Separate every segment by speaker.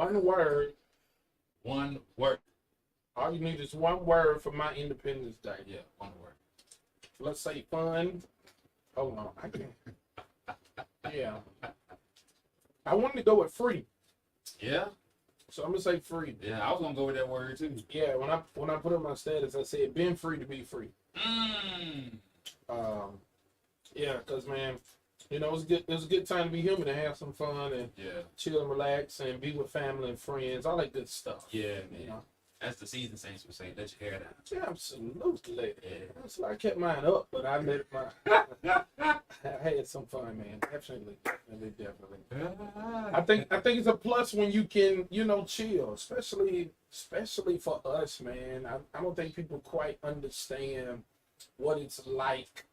Speaker 1: One word.
Speaker 2: One word.
Speaker 1: All you need is one word for my Independence Day.
Speaker 2: Yeah, one word.
Speaker 1: Let's say fun. Hold on, I can't. Yeah. I wanted to go with free,
Speaker 2: Yeah,
Speaker 1: so I'm gonna say free.
Speaker 2: yeah. I was gonna go with that word too.
Speaker 1: Yeah, when I put up my status, I said been free to be free.
Speaker 2: Mm.
Speaker 1: Yeah, cause man, it was good. It was a good time to be human and have some fun and
Speaker 2: Yeah,
Speaker 1: chill and relax and be with family and friends, all that good stuff.
Speaker 2: yeah,
Speaker 1: You
Speaker 2: man.
Speaker 1: know?
Speaker 2: That's the season saints would say. Let your hair down.
Speaker 1: Yeah, absolutely.
Speaker 2: Yeah.
Speaker 1: That's why I kept mine up, but I let my I had some fun, man. Definitely. I think it's a plus when you can, chill, especially for us, man. I don't think people quite understand what it's like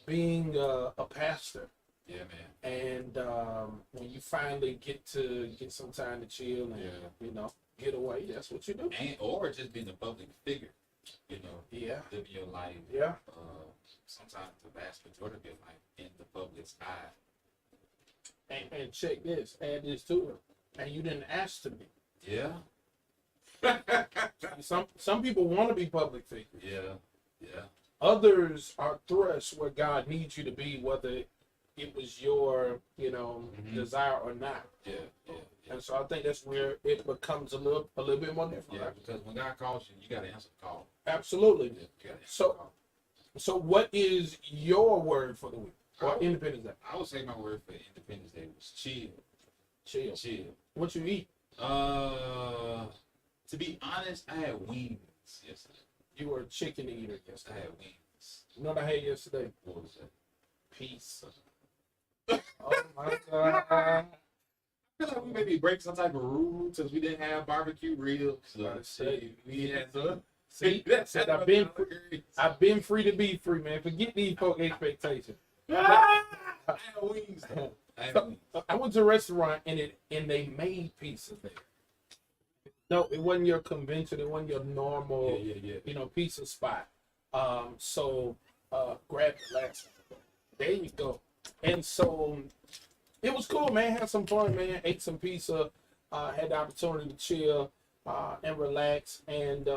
Speaker 1: being a pastor.
Speaker 2: Yeah, man.
Speaker 1: And when you finally get some time to chill and get away, that's what you do.
Speaker 2: Or just being a public figure.
Speaker 1: Yeah.
Speaker 2: Living your life.
Speaker 1: Yeah.
Speaker 2: Sometimes the vast majority of your life in the public's eye.
Speaker 1: And check this, add this to it. And you didn't ask to be.
Speaker 2: Yeah.
Speaker 1: Some people want to be public figures.
Speaker 2: Yeah. Yeah.
Speaker 1: Others are thrust where God needs you to be, whether it was your, desire or not.
Speaker 2: Yeah. Yeah.
Speaker 1: And so I think that's where it becomes a little bit more different.
Speaker 2: Yeah,
Speaker 1: Right?
Speaker 2: because when God calls you, you got to answer the call.
Speaker 1: Absolutely.
Speaker 2: Yeah, you gotta answer
Speaker 1: So-
Speaker 2: the call.
Speaker 1: So what is your word for the week? Or Independence Day?
Speaker 2: I would say my word for Independence Day was chill.
Speaker 1: Chill.
Speaker 2: Chill.
Speaker 1: What you eat?
Speaker 2: To be honest, I had wings yesterday.
Speaker 1: You were a chicken eater
Speaker 2: I
Speaker 1: yesterday.
Speaker 2: had wings.
Speaker 1: You know what I had yesterday?
Speaker 2: What was that?
Speaker 1: Pizza. Oh my God.
Speaker 2: I feel like we maybe break some type of rule since we didn't have barbecue ribs. So we had some.
Speaker 1: See, I said I've been free to be free, man. Forget these folk expectations.
Speaker 2: I had wings though. I had wings.
Speaker 1: I went to a restaurant and they made pizza there. No, it wasn't your convention. It wasn't your normal,
Speaker 2: Yeah.
Speaker 1: pizza spot. So grab the last one. There you go. And so it was cool, man. Had some fun, man. Ate some pizza. Had the opportunity to chill and relax. And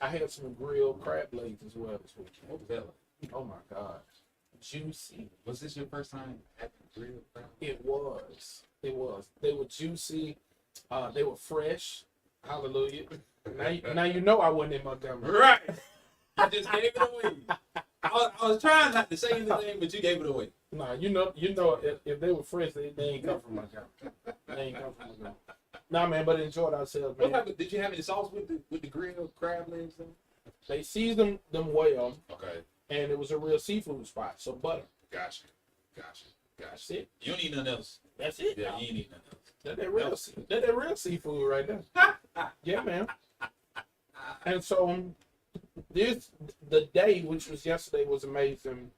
Speaker 1: I had some grilled crab legs as well this weekend.
Speaker 2: What was that like?
Speaker 1: Oh my God. Juicy.
Speaker 2: Was this your first time having grilled crab?
Speaker 1: It was. They were juicy. They were fresh. Hallelujah. Now you know I wasn't in Montgomery.
Speaker 2: Right. I just gave it away. I was trying not to say anything, but you gave it away.
Speaker 1: Nah, if they were fresh, they ain't come from Montgomery. They ain't come from Montgomery. Nah, man, but enjoyed ourselves,
Speaker 2: What
Speaker 1: man.
Speaker 2: type of, did you have any sauce with the grilled crab legs? Though?
Speaker 1: They seasoned them well,
Speaker 2: Okay.
Speaker 1: and it was a real seafood spot. So butter.
Speaker 2: Gotcha.
Speaker 1: That's it.
Speaker 2: You don't need nothing else.
Speaker 1: That's it.
Speaker 2: Yeah, you ain't need nothing else.
Speaker 1: That real seafood right there. Yeah, man. And so the day, which was yesterday, was amazing.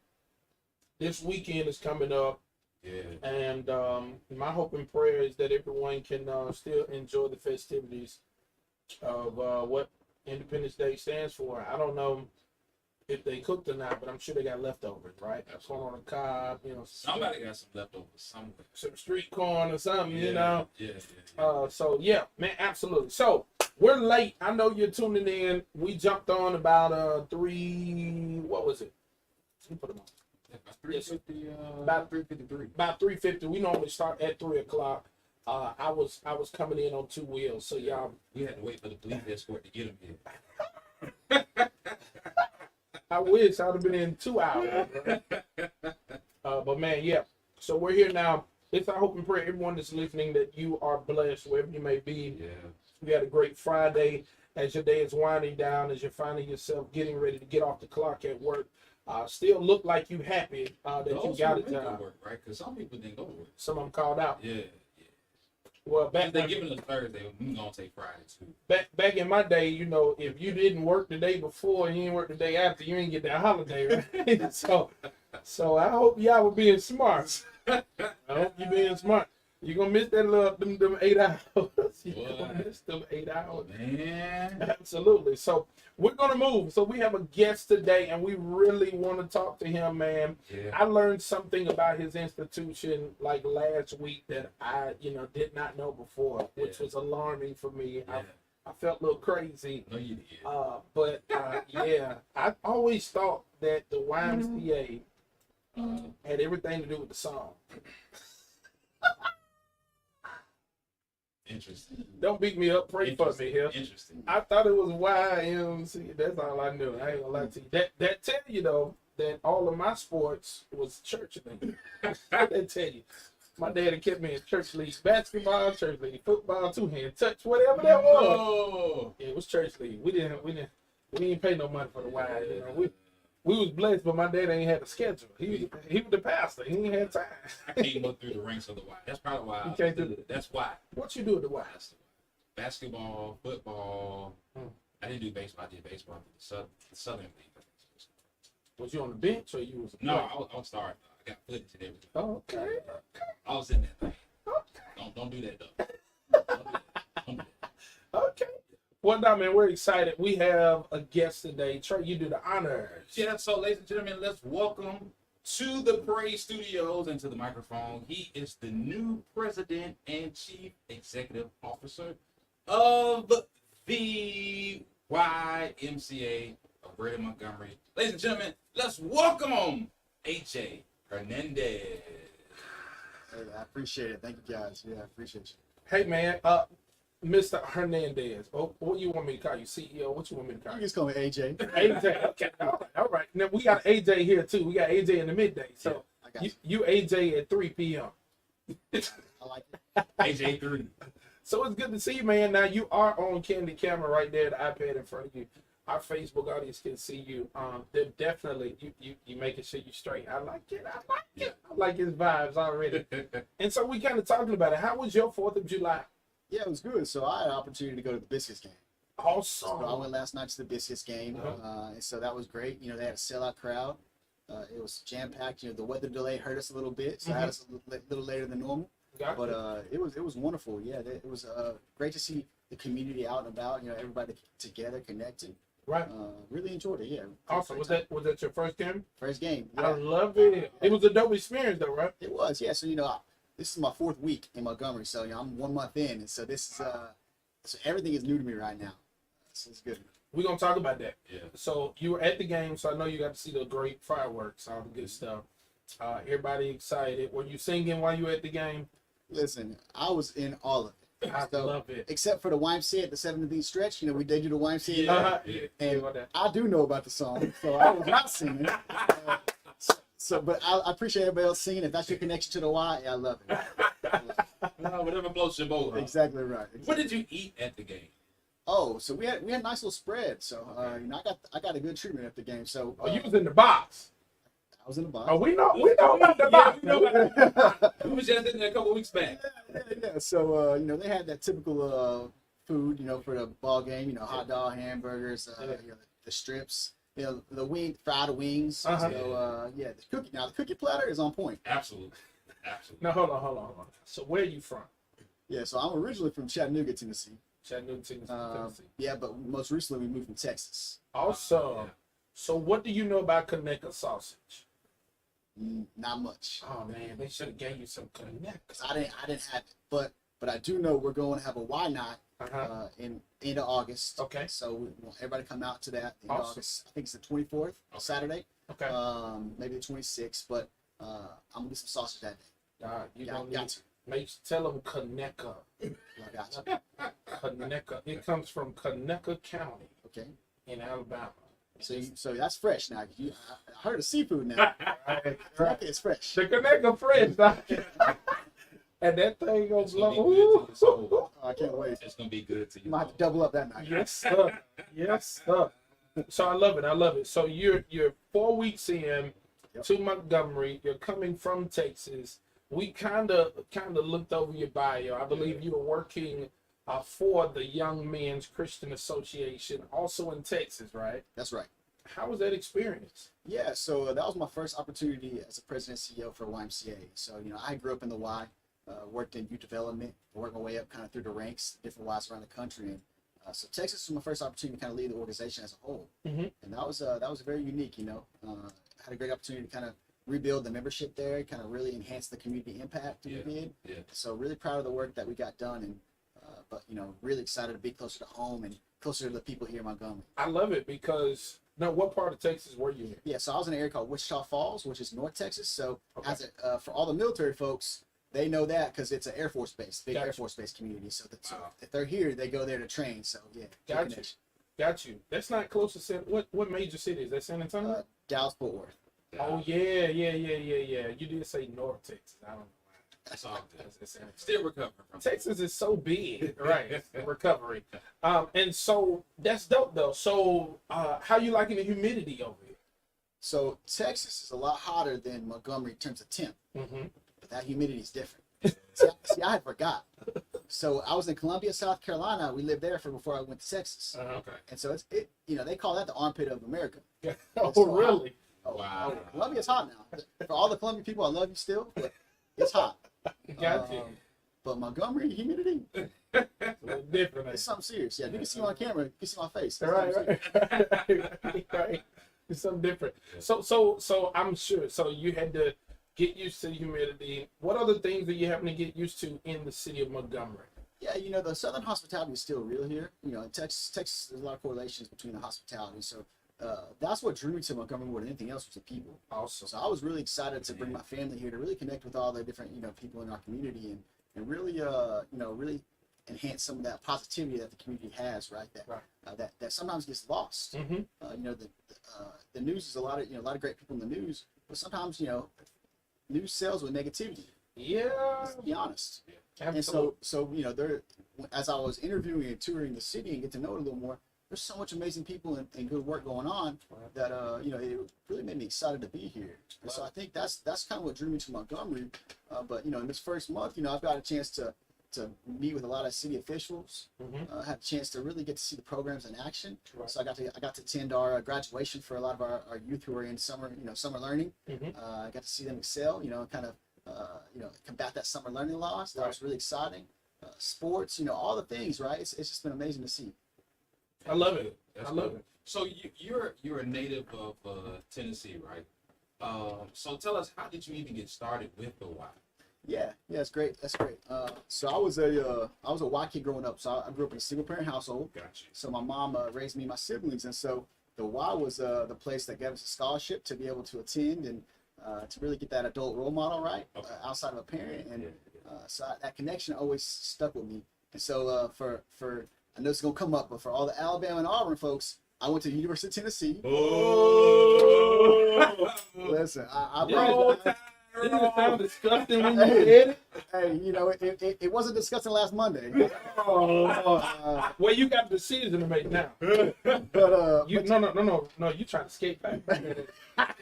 Speaker 1: This weekend is coming up,
Speaker 2: Yeah.
Speaker 1: and my hope and prayer is that everyone can still enjoy the festivities of what Independence Day stands for. I don't know if they cooked or not, but I'm sure they got leftovers, right? Corn on the cob,
Speaker 2: Somebody got some leftovers somewhere.
Speaker 1: some street corn or something,
Speaker 2: Yeah.
Speaker 1: So yeah, man, absolutely. So we're late. I know you're tuning in. We jumped on about what was it? Let me put them on.
Speaker 2: About 350.
Speaker 1: About
Speaker 2: 353.
Speaker 1: About 3:50. We normally start at 3:00. I was coming in on 2 wheels, so y'all.
Speaker 2: We had to wait for the police escort to get him here.
Speaker 1: I wish I'd have been in 2 hours. But man, yeah. So we're here now. It's our hope and prayer, everyone that's listening, that you are blessed wherever you may be.
Speaker 2: Yeah.
Speaker 1: You had a great Friday as your day is winding down, as you're finding yourself getting ready to get off the clock at work. Still look like you happy that you got a job.
Speaker 2: Work, right? Because some people didn't go to work.
Speaker 1: Some of them called out.
Speaker 2: Yeah.
Speaker 1: Well,
Speaker 2: If they giving us Thursday, we're going to take Friday too.
Speaker 1: back in my day, if you didn't work the day before and you didn't work the day after, you didn't get that holiday, right? So I hope y'all were being smart. I hope you being smart. You're gonna miss that them 8 hours. It's them 8 hours.
Speaker 2: Man.
Speaker 1: Absolutely. So we're gonna move. So we have a guest today, and we really want to talk to him, man.
Speaker 2: Yeah.
Speaker 1: I learned something about his institution like last week that I, did not know before, which was alarming for me.
Speaker 2: Yeah.
Speaker 1: I felt a little crazy.
Speaker 2: No, you did.
Speaker 1: But yeah, I always thought that the YMCA had everything to do with the song.
Speaker 2: Interesting.
Speaker 1: Don't beat me up. Pray for me here.
Speaker 2: Interesting.
Speaker 1: I thought it was YMCA. That's all I knew. I ain't gonna lie to you. That tell you though that all of my sports was church league. That tell you. My daddy kept me in church league basketball, church league football, two-hand touch, whatever that was.
Speaker 2: Oh.
Speaker 1: Yeah, it was church league. We didn't pay no money for the Y. We was blessed, but my dad ain't had a schedule. He was the pastor. He ain't had time.
Speaker 2: I came up through the ranks of the Y. That's probably why.
Speaker 1: You can't do
Speaker 2: That's why.
Speaker 1: What you do at the Y?
Speaker 2: That's the why. Basketball, football. I didn't do baseball. I did baseball. The Southern League.
Speaker 1: Was you on the bench or you was?
Speaker 2: No, I was starting. I got footage and everything.
Speaker 1: Oh, okay.
Speaker 2: I was in that thing.
Speaker 1: Okay.
Speaker 2: Don't do that though. Don't do that.
Speaker 1: Okay. Well, now, man, we're excited. We have a guest today. Trey, you do the honors.
Speaker 2: Yeah, so ladies and gentlemen, let's welcome to the Praise Studios and to the microphone. He is the new president and chief executive officer of the YMCA of Greater Montgomery. Ladies and gentlemen, let's welcome AJ Hernandez.
Speaker 3: Hey, I appreciate it. Thank you, guys. Yeah, I appreciate you.
Speaker 1: Hey, man, Mr. Hernandez. Oh, what you want me to call you? CEO? What you want me to call
Speaker 3: You
Speaker 1: you?
Speaker 3: just call me AJ.
Speaker 1: AJ. Okay. All right. Now, we got AJ here, too. We got AJ in the midday. So,
Speaker 3: I got you.
Speaker 1: you AJ at 3 p.m.
Speaker 3: I like it.
Speaker 2: AJ3.
Speaker 1: So it's good to see you, man. Now you are on Candy Camera right there, the iPad in front of you. Our Facebook audience can see you. They're definitely you making sure you straight. I like it. I like his vibes already. And so we kind of talking about it. How was your 4th of July?
Speaker 3: Yeah, it was good. So I had an opportunity to go to the Biscuits game.
Speaker 1: Awesome.
Speaker 3: So I went last night to the Biscuits game, and so that was great. They had a sellout crowd. It was jam packed. The weather delay hurt us a little bit, so I had us a little later than normal.
Speaker 1: Got you.
Speaker 3: But it was wonderful. Yeah, it was great to see the community out and about. Everybody together, connected.
Speaker 1: Right.
Speaker 3: Really enjoyed it. Yeah.
Speaker 1: Awesome. Was that your first game?
Speaker 3: First game?
Speaker 1: I
Speaker 3: Yeah.
Speaker 1: love it. It was a dope experience, though, right?
Speaker 3: It was. Yeah. So this is my 4th week in Montgomery. So I'm 1 month in, and so this is so everything is new to me right now. So it's good.
Speaker 1: We're gonna talk about that.
Speaker 2: Yeah.
Speaker 1: So you were at the game, so I know you got to see the great fireworks, all the good stuff. Everybody excited. Were you singing while you were at the game?
Speaker 3: Listen, I was in all of it.
Speaker 1: I
Speaker 3: So,
Speaker 1: love it.
Speaker 3: except for the YMCA at the 17th stretch. We did do the YMCA.
Speaker 1: Uh-huh.
Speaker 2: Yeah.
Speaker 3: And
Speaker 1: About that.
Speaker 3: I do know about the song, so I was not singing. But I appreciate everybody else singing. If that's your connection to the Y, I love it.
Speaker 2: Whatever floats your boat.
Speaker 3: Exactly right.
Speaker 2: What did you eat at the game?
Speaker 3: Oh, so we had a nice little spread. So I got a good treatment at the game. So
Speaker 1: Oh, you was in the box.
Speaker 3: I was in the box.
Speaker 1: Oh, we know about the
Speaker 2: Yeah,
Speaker 1: box.
Speaker 2: we know about We was just in there a couple weeks back.
Speaker 3: Yeah. So they had that typical food, for the ball game. Hot dog, hamburgers, the strips, the fried wings.
Speaker 1: Uh-huh.
Speaker 3: So the cookie. Now the cookie platter is on point.
Speaker 2: Absolutely. Absolutely.
Speaker 1: Now hold on. So where are you from?
Speaker 3: Yeah. So I'm originally from Chattanooga, Tennessee.
Speaker 1: Chattanooga, Tennessee.
Speaker 3: Yeah, but most recently we moved from Texas.
Speaker 1: Awesome.
Speaker 2: Yeah.
Speaker 1: So what do you know about Conecuh sausage?
Speaker 3: Not much.
Speaker 1: Oh man, they should have gave you some Conecuh.
Speaker 3: 'Cause I didn't have it, but I do know we're going to have a Why Not
Speaker 1: Uh-huh.
Speaker 3: in end of August.
Speaker 1: Okay.
Speaker 3: So we want everybody to come out to that in
Speaker 1: Awesome.
Speaker 3: August. I think it's the 24th, Saturday.
Speaker 1: Okay.
Speaker 3: Maybe the 26th, but I'm gonna get some sausage that day.
Speaker 1: You
Speaker 3: Yeah,
Speaker 1: don't
Speaker 3: got
Speaker 1: need
Speaker 3: to.
Speaker 1: tell them Conecuh.
Speaker 3: I got you.
Speaker 1: Conecuh. It comes from Conecuh County
Speaker 3: Okay.
Speaker 1: in Alabama.
Speaker 3: So that's fresh now. I heard of seafood now.
Speaker 1: Right.
Speaker 3: Right. It's fresh.
Speaker 1: The Conecuh fresh, doc. And that thing gonna
Speaker 2: It's gonna be
Speaker 1: blow.
Speaker 2: good to your soul.
Speaker 3: Oh, I can't wait.
Speaker 2: It's gonna be good to
Speaker 3: You
Speaker 2: you.
Speaker 3: might have to double up that night.
Speaker 1: Yes, sir. Yes, sir. So I love it. So you're 4 weeks in
Speaker 3: Yep.
Speaker 1: to Montgomery. You're coming from Texas. We kind of looked over your bio. I believe you were working for the Young Men's Christian Association, also in Texas, right?
Speaker 3: That's right.
Speaker 1: How was that experience?
Speaker 3: Yeah, so that was my first opportunity as a president and CEO for YMCA. So, I grew up in the Y. worked in youth development, worked my way up kind of through the ranks, different wise around the country. And so Texas was my first opportunity to kind of lead the organization as a whole, and that was very unique. Had a great opportunity to kind of rebuild the membership there, kind of really enhance the community impact that we did.
Speaker 2: Yeah.
Speaker 3: So really proud of the work that we got done, and but really excited to be closer to home and closer to the people here in Montgomery.
Speaker 1: I love it because now, what part of Texas were you in?
Speaker 3: Yeah, so I was in an area called Wichita Falls, which is North Texas. So
Speaker 1: Okay.
Speaker 3: for all the military folks, they know that because it's an Air Force base, big
Speaker 1: Gotcha.
Speaker 3: Air Force base community. So
Speaker 2: Wow.
Speaker 3: if they're here, they go there to train. So yeah, good
Speaker 1: Gotcha.
Speaker 3: connection.
Speaker 1: Got you. That's not close to San. What major city is that? San Antonio.
Speaker 3: Dallas Fort Worth.
Speaker 1: Oh yeah. You did say North Texas. I don't know.
Speaker 2: That's all good.
Speaker 1: It's San Antonio.
Speaker 2: Still recovering from
Speaker 1: Texas is so big, right? Recovery, and so that's dope though. So, how you liking the humidity over here?
Speaker 3: So Texas is a lot hotter than Montgomery in terms of temp,
Speaker 1: Mm-hmm.
Speaker 3: but that humidity is different. See, I had forgot. So I was in Columbia, South Carolina. We lived there before I went to Texas,
Speaker 2: Okay.
Speaker 3: and so they call that the armpit of America.
Speaker 1: Oh,
Speaker 3: so
Speaker 1: really?
Speaker 3: Oh,
Speaker 2: Wow.
Speaker 3: Columbia's hot now. For all the Columbia people, I love you still, but it's hot.
Speaker 1: Got you.
Speaker 3: But Montgomery humidity,
Speaker 1: A little different.
Speaker 3: it's something serious. Yeah, you can see me on camera, you can see my face. It's
Speaker 1: Right,
Speaker 3: something serious.
Speaker 1: right. It's something different. So I'm sure. So you had to get used to the humidity. What other things are you having to get used to in the city of Montgomery?
Speaker 3: Yeah, the Southern hospitality is still real here. In Texas, there's a lot of correlations between the hospitality. So that's what drew me to Montgomery more than anything else was the people.
Speaker 1: Awesome.
Speaker 3: So I was really excited to bring my family here to really connect with all the different, people in our community and really, really enhance some of that positivity that the community has, right? That sometimes gets lost.
Speaker 1: Mm-hmm.
Speaker 3: The news is a lot of great people in the news, but sometimes, news sells with negativity.
Speaker 1: Yeah.
Speaker 3: Let's be honest.
Speaker 1: Absolutely.
Speaker 3: And so as I was interviewing and touring the city and get to know it a little more, there's so much amazing people and good work going on that it really made me excited to be here. And so I think that's kind of what drew me to Montgomery. But in this first month, I've got a chance to meet with a lot of city officials.
Speaker 1: Mhm.
Speaker 3: Had a chance to really get to see the programs in action.
Speaker 1: Right.
Speaker 3: So I got to attend our graduation for a lot of our youth who are in summer learning.
Speaker 1: Mhm.
Speaker 3: I got to see them excel. Kind of combat that summer learning loss. That was really exciting. Sports, all the things, right? It's just been amazing to see.
Speaker 1: I love it.
Speaker 2: That's
Speaker 1: I love
Speaker 2: good.
Speaker 1: it.
Speaker 2: So you're a native of Tennessee, right? So tell us, how did you even get started with the Y?
Speaker 3: Yeah, it's great. That's great. So I was a Y kid growing up. So I grew up in a single parent household.
Speaker 2: Gotcha.
Speaker 3: So my mom raised me and my siblings, and so the Y was the place that gave us a scholarship to be able to attend and to really get that adult role model right outside of a parent, and so that connection always stuck with me. And so for I know it's gonna come up, but for all the Alabama and Auburn folks, I went to the University of Tennessee.
Speaker 2: Oh.
Speaker 3: Listen, I
Speaker 1: Didn't it sound disgusting when you
Speaker 3: Hey.
Speaker 1: did it?
Speaker 3: hey, it wasn't discussing last Monday.
Speaker 1: Well, you got the decision to make now.
Speaker 3: But
Speaker 1: You no. You trying to skate back?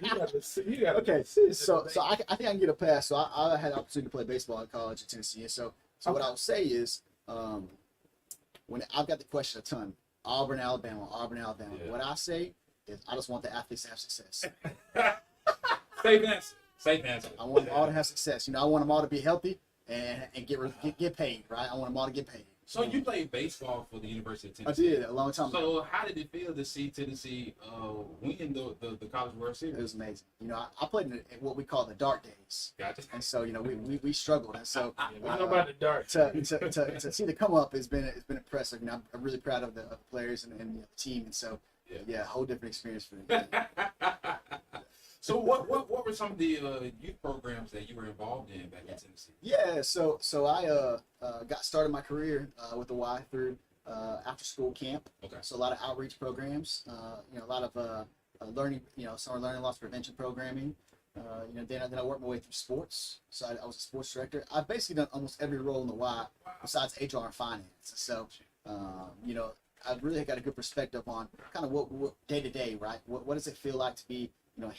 Speaker 1: You got a
Speaker 3: okay,
Speaker 1: decision
Speaker 3: so
Speaker 1: to make.
Speaker 3: so I think I can get a pass. So I had the opportunity to play baseball in college at Tennessee, and so what I would say is, when I've got the question a ton, Auburn, Alabama.
Speaker 2: Yeah.
Speaker 3: What I say is, I just want the athletes to have success.
Speaker 2: Safe answer. Safe answer.
Speaker 3: I want them all to have success. I want them all to be healthy and get paid, right? I want them all to get paid.
Speaker 2: So you played baseball for the University of
Speaker 3: I
Speaker 2: Tennessee.
Speaker 3: did a long time ago.
Speaker 2: So how did it feel to see Tennessee win the College World
Speaker 3: It
Speaker 2: Series?
Speaker 3: was amazing. I played in what we call the dark days,
Speaker 2: Gotcha.
Speaker 3: and so we struggled, and so
Speaker 1: We know about the dark.
Speaker 3: to see the come up has been impressive. I'm really proud of the players and the team, and so
Speaker 2: Yeah.
Speaker 3: a whole different experience for me.
Speaker 2: So what were some of the youth programs that you were involved in back in Tennessee?
Speaker 3: Yeah, so I got started my career with the Y through after school camp.
Speaker 2: Okay.
Speaker 3: So a lot of outreach programs, a lot of learning, summer learning loss prevention programming. Then I worked my way through sports. So I was a sports director. I've basically done almost every role in the Y besides HR and finance. So I've really got a good perspective on kind of what day to day, right? What does it feel like to be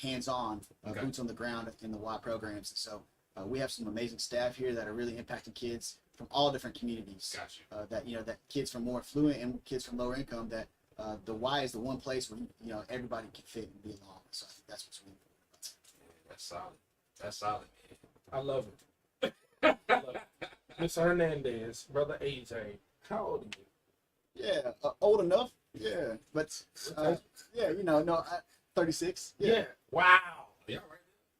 Speaker 3: hands-on,
Speaker 2: Okay.
Speaker 3: boots on the ground in the Y programs. And so we have some amazing staff here that are really impacting kids from all different communities.
Speaker 2: Gotcha.
Speaker 3: That kids from more affluent and kids from lower income, that the Y is the one place where everybody can fit and be along. So I think that's what's really important.
Speaker 2: Yeah, that's solid. That's solid, man.
Speaker 1: I love it. Look, Mr. Hernandez, brother AJ, how old are you?
Speaker 3: Yeah, old enough. Yeah, but yeah, you know, no, 36.
Speaker 1: Yeah. Wow.
Speaker 2: Yeah, right.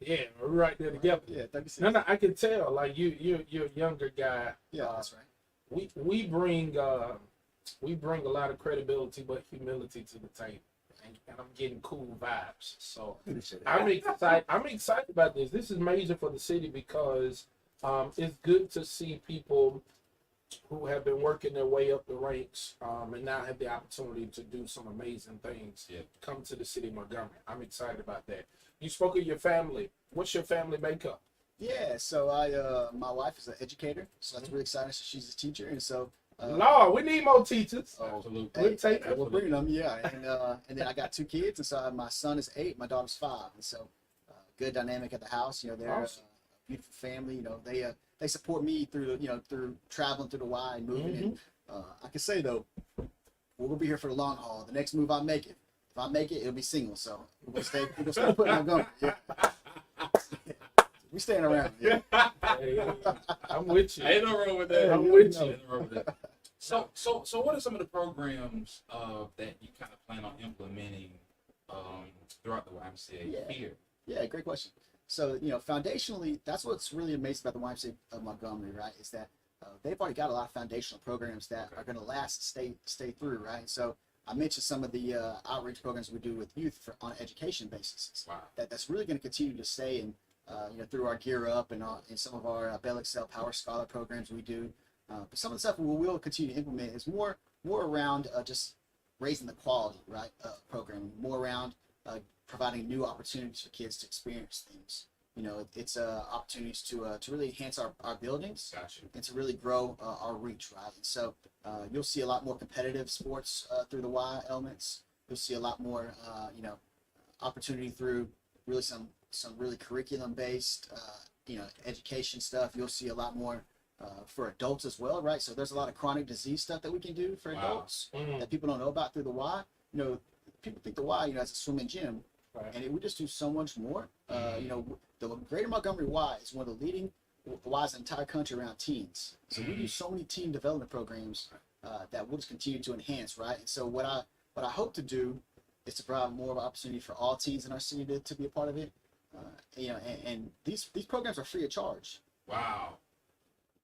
Speaker 1: Yeah, we're right there together.
Speaker 3: Yeah, 36.
Speaker 1: No, I can tell. Like you're a younger guy.
Speaker 3: Yeah, that's right.
Speaker 1: We bring a lot of credibility, but humility to the table, and I'm getting cool vibes. So I'm excited. I'm excited about this. This is major for the city because it's good to see people who have been working their way up the ranks and now have the opportunity to do some amazing things.
Speaker 2: Yeah.
Speaker 1: Come to the city of Montgomery. I'm excited about that. You spoke of your family. What's your family makeup?
Speaker 3: Yeah, so my wife is an educator, so that's really exciting. So she's a teacher, and so.
Speaker 1: Lord, we need more teachers.
Speaker 2: Absolutely.
Speaker 1: We'll take
Speaker 3: We're bringing them, yeah. And then I got 2 kids, and so my son is 8, my daughter's 5, and so good dynamic at the house. You know, they're
Speaker 1: Awesome.
Speaker 3: a beautiful family. You know, they support me through through traveling through the Y and moving. And I can say though, we're gonna be here for the long haul. The next move I make it, if I make it, it'll be single. So we're gonna stay putting on going. Yeah. We staying around. Yeah.
Speaker 1: Hey, I'm with you.
Speaker 2: Ain't no wrong with that.
Speaker 1: I'm with you.
Speaker 2: Ain't no wrong with that. So what are some of the programs that you kind of plan on implementing throughout the YMCA here?
Speaker 3: Yeah, great question. So, you know, foundationally, that's what's really amazing about the YMCA of Montgomery, right? Is that they've already got a lot of foundational programs that are going to last, stay through, right? So I mentioned some of the outreach programs we do with youth on an education basis.
Speaker 2: Wow.
Speaker 3: That's really going to continue to stay in, through our Gear Up and some of our Bell Excel Power Scholar programs we do. But some of the stuff we will continue to implement is more around just raising the quality, right? Programming, more around providing new opportunities for kids to experience things. You know, it's opportunities to really enhance our buildings
Speaker 2: Gotcha.
Speaker 3: and to really grow our reach, right? And so you'll see a lot more competitive sports through the Y elements. You'll see a lot more, opportunity through really some really curriculum based, education stuff. You'll see a lot more for adults as well, right? So there's a lot of chronic disease stuff that we can do for adults that people don't know about through the Y. You know, people think the Y, as a swimming gym,
Speaker 1: Right.
Speaker 3: and we just do so much more. The Greater Montgomery Y is one of the leading Ys in the entire country around teens. So we do so many teen development programs that we'll just continue to enhance, right? And so what I hope to do is to provide more of an opportunity for all teens in our city to be a part of it. And these programs are free of charge.
Speaker 2: Wow.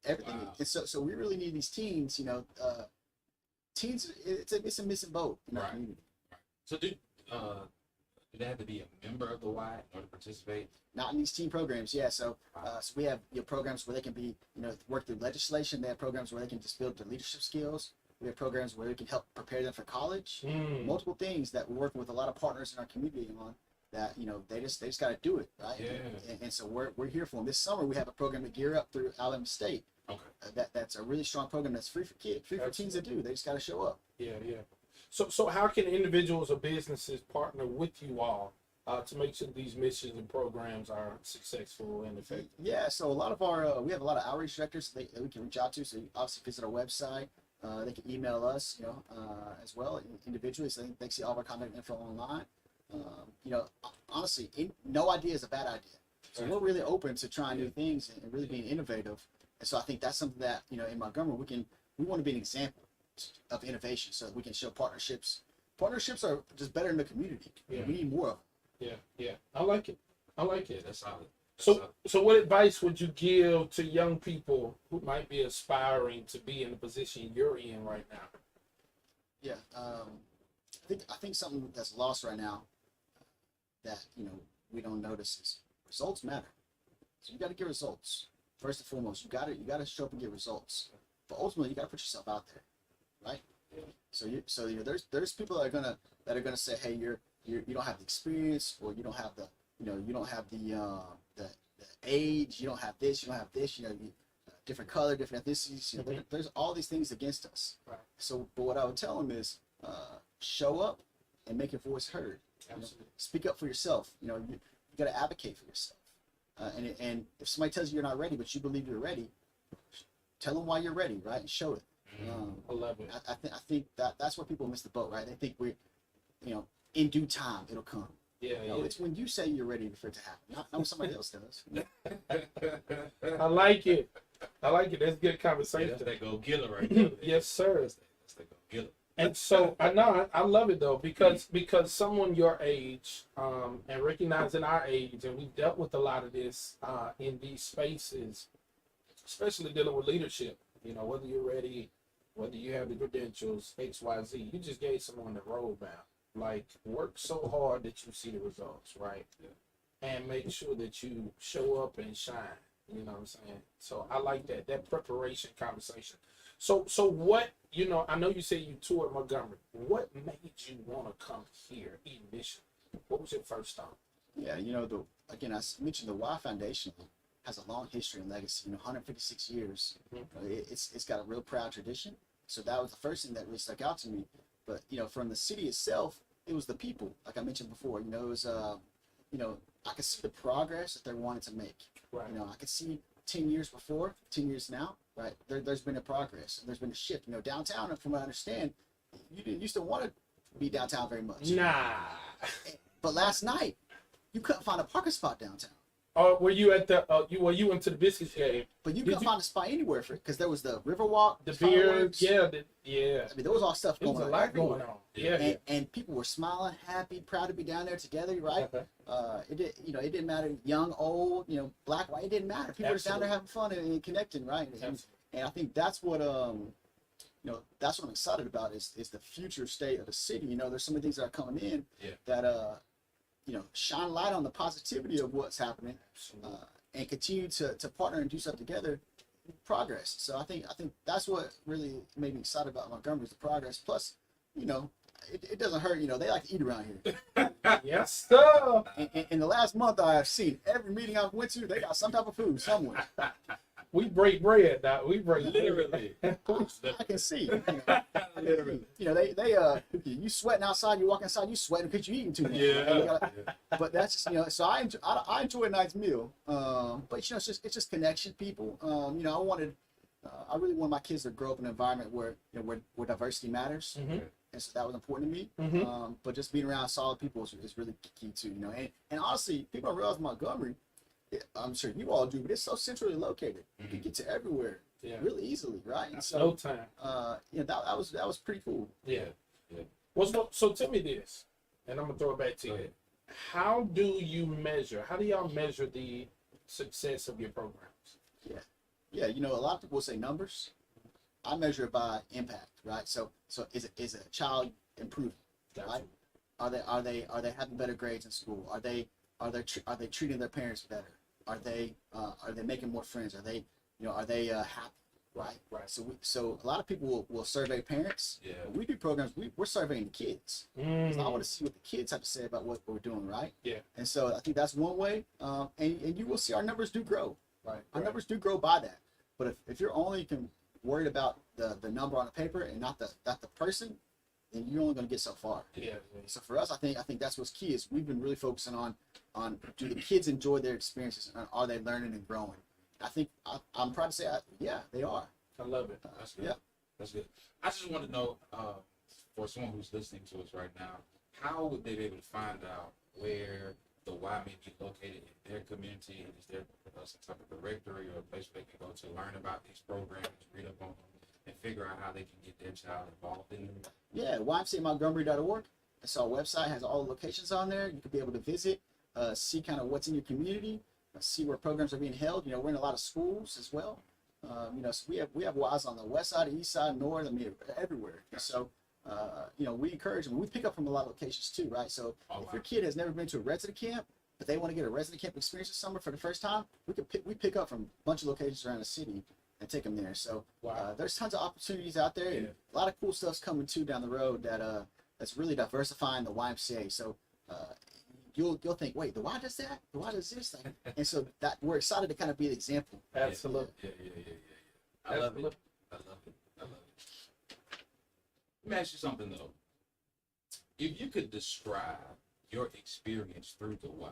Speaker 3: Everything.
Speaker 2: Wow.
Speaker 3: And so we really need these teens. Teens, it's a missing boat in our
Speaker 2: Right.
Speaker 3: community.
Speaker 2: So do they have to be a member of the Y in order to participate?
Speaker 3: Not in these teen programs, yeah. So we have programs where they can be, work through legislation. They have programs where they can just build their leadership skills. We have programs where we can help prepare them for college. Multiple things that we're working with a lot of partners in our community on. That they just got to do it, right?
Speaker 2: Yeah.
Speaker 3: And so we're here for them. This summer we have a program to Gear Up through Alabama State.
Speaker 2: Okay.
Speaker 3: That's a really strong program that's free for kids, free for teens to do. They just got to show up.
Speaker 1: Yeah. So how can individuals or businesses partner with you all to make sure these missions and programs are successful and effective?
Speaker 3: Yeah, so a lot of we have a lot of outreach directors that we can reach out to. So you obviously visit our website. They can email us, as well individually. So they can see all of our contact info online. Honestly, no idea is a bad idea. So we're really open to trying new things and really being innovative. And so I think that's something that in Montgomery we want to be an example of innovation, so that we can show partnerships. Partnerships are just better in the community.
Speaker 1: Yeah.
Speaker 3: We need more of them.
Speaker 1: Yeah. I like it.
Speaker 2: Yeah, that's solid.
Speaker 1: So what advice would you give to young people who might be aspiring to be in the position you're in right now?
Speaker 3: Yeah, I think something that's lost right now that we don't notice is results matter. So you got to get results first and foremost. You got to show up and get results. But ultimately, you got to put yourself out there, right? So there's people that are gonna say, hey, you don't have the experience, or you don't have the you don't have the age, you don't have this, different color, different ethnicities. There's all these things against us.
Speaker 1: Right.
Speaker 3: So, but what I would tell them is show up and make your voice heard. Speak up for yourself. You got to advocate for yourself. And if somebody tells you you're not ready, but you believe you're ready, tell them why you're ready, right? And show it.
Speaker 1: I love it.
Speaker 3: I think that's where people miss the boat, right? They think in due time it'll come.
Speaker 1: Yeah.
Speaker 3: It's when you say you're ready for it to happen, not when somebody else does.
Speaker 1: I like it. I like it. That's good
Speaker 2: That's
Speaker 1: conversation.
Speaker 2: that go getter right there.
Speaker 1: Yes, sir.
Speaker 2: That's that go getter.
Speaker 1: And so I know I love it though because someone your age and recognizing our age, and we've dealt with a lot of this in these spaces, especially dealing with leadership. You know, whether you're ready, whether you have the credentials, X, Y, Z. You just gave someone the roadmap. Like work so hard that you see the results, right?
Speaker 2: Yeah.
Speaker 1: And make sure that you show up and shine. You know what I'm saying? So I like that preparation conversation. So what, you know, I know you say you toured Montgomery. What made you want to come here initially? What was your first thought?
Speaker 3: Yeah, you know, again, I mentioned the Y Foundation has a long history and legacy. You know, 156 years.
Speaker 1: Mhm.
Speaker 3: It's got a real proud tradition. So that was the first thing that really stuck out to me. But you know, from the city itself, it was the people. Like I mentioned before, you know, it was you know, I could see the progress that they wanted to make.
Speaker 1: Right.
Speaker 3: You know, I could see 10 years before, 10 years now, right? There's been a progress. There's been a shift. You know, downtown, from what I understand, you didn't used to want to be downtown very much.
Speaker 1: Nah.
Speaker 3: But last night, you couldn't find a parking spot downtown.
Speaker 1: Oh, were you at the? You went to the biscuits game?
Speaker 3: But you
Speaker 1: Did
Speaker 3: couldn't
Speaker 1: you-
Speaker 3: find a spot anywhere for it because there was the Riverwalk,
Speaker 1: The beer?
Speaker 3: fireworks.
Speaker 1: Yeah,
Speaker 3: I mean, there was all stuff
Speaker 1: There
Speaker 3: going
Speaker 1: was a
Speaker 3: on.
Speaker 1: lot
Speaker 3: everywhere.
Speaker 1: going on. Yeah.
Speaker 3: And people were smiling, happy, proud to be down there together, right?
Speaker 1: Okay.
Speaker 3: It didn't matter, young, old, you know, black, white, it didn't matter. People were just down there having fun and connecting, right? And I think that's what you know, that's what I'm excited about is the future state of the city. You know, there's so many things that are coming in that you know, shine light on the positivity of what's happening, and continue to partner and do stuff together. Progress. So I think that's what really made me excited about Montgomery is the progress. Plus, you know, it doesn't hurt. You know, they like to eat around here.
Speaker 1: Yes, sir.
Speaker 3: In the last month, I have seen every meeting I went to, they got some type of food somewhere.
Speaker 1: We break bread now. We break
Speaker 2: Literally.
Speaker 3: I can see. You know,
Speaker 2: Literally.
Speaker 3: you know, they you sweating outside, you walk inside, you sweating because you eating too much.
Speaker 2: Yeah.
Speaker 3: But that's just, you know, so I enjoy a nice meal. But you know, it's just connection, people. You know, I really want my kids to grow up in an environment where, you know, where diversity matters.
Speaker 1: Mhm.
Speaker 3: And so that was important to me.
Speaker 1: Mhm.
Speaker 3: But just being around solid people is really key too, you know. And honestly, people don't realize Montgomery, I'm sure you all do, but it's so centrally located. You can get to everywhere
Speaker 1: Yeah.
Speaker 3: really easily, right? And
Speaker 1: No time.
Speaker 3: you know, that was pretty cool.
Speaker 1: Yeah.
Speaker 2: Yeah.
Speaker 1: So tell me this, and I'm gonna throw it back to
Speaker 2: Go
Speaker 1: you.
Speaker 2: ahead.
Speaker 1: How do you measure? How do y'all measure the success of your programs?
Speaker 3: Yeah, you know, a lot of people say numbers. I measure it by impact, right? So is a child improving, right? Are they having better grades in school? Are they treating their parents better? Are they making more friends? Are they happy, right?
Speaker 1: Right.
Speaker 3: So a lot of people will survey parents.
Speaker 2: Yeah.
Speaker 3: When we do programs, we're surveying the kids. 'Cause I want
Speaker 1: Mm.
Speaker 3: to see what the kids have to say about what we're doing, right?
Speaker 1: Yeah.
Speaker 3: And so I think that's one way. And you will see our numbers do grow.
Speaker 1: Right.
Speaker 3: Our numbers do grow by that. But if you're only worried about the number on the paper and not the person, then you're only going to get so far.
Speaker 1: Yeah.
Speaker 3: So for us, I think that's what's key is we've been really focusing on do the kids enjoy their experiences and are they learning and growing? I think I'm proud to say, yeah, they are.
Speaker 1: I love it.
Speaker 2: That's good.
Speaker 3: Yeah.
Speaker 2: That's good. I just want to know, for someone who's listening to us right now, how would they be able to find out where the Y may be located in their community? And is there some type of directory or a place where they can go to learn about these programs, read up on them, and figure out how they can get their child involved in them?
Speaker 3: Yeah, YMCAMontgomery.org. That's our website, has all the locations on there. You could be able to visit, see kind of what's in your community, see where programs are being held. You know, we're in a lot of schools as well. You know, so we have Ys on the west side, east side, north. I mean, everywhere. So, you know, we encourage them. We pick up from a lot of locations too, right? So if your kid has never been to a resident camp, but they want to get a resident camp experience this summer for the first time, we pick up from a bunch of locations around the city and take them there. So
Speaker 1: Wow.
Speaker 3: there's tons of opportunities out there, and
Speaker 2: Yeah.
Speaker 3: a lot of cool stuff's coming too down the road that's really diversifying the YMCA. So you'll think, wait, the Y does that? The Y does this? And so that we're excited to kind of be the example.
Speaker 1: Absolutely.
Speaker 2: Yeah. I love it. I love it. Let me ask you something though. If you could describe your experience through the Y,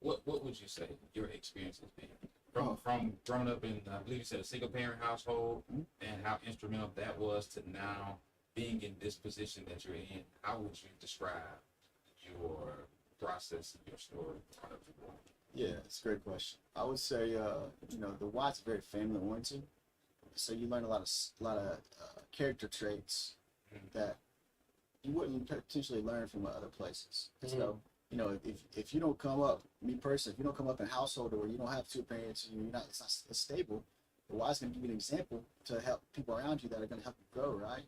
Speaker 2: what would you say your experience has been? From growing up in, I believe you said a single parent household, and how instrumental that was to now being in this position that you're in. How would you describe your process and your story?
Speaker 3: Yeah, it's a great question. I would say, you know, the Y's very family oriented, so you learn a lot of character traits that you wouldn't potentially learn from other places. So, you know, if you don't come up, me personally, if you don't come up in a household where you don't have two parents, and you're not, it's not as stable, the Y's going to give you an example to help people around you that are going to help you grow, right?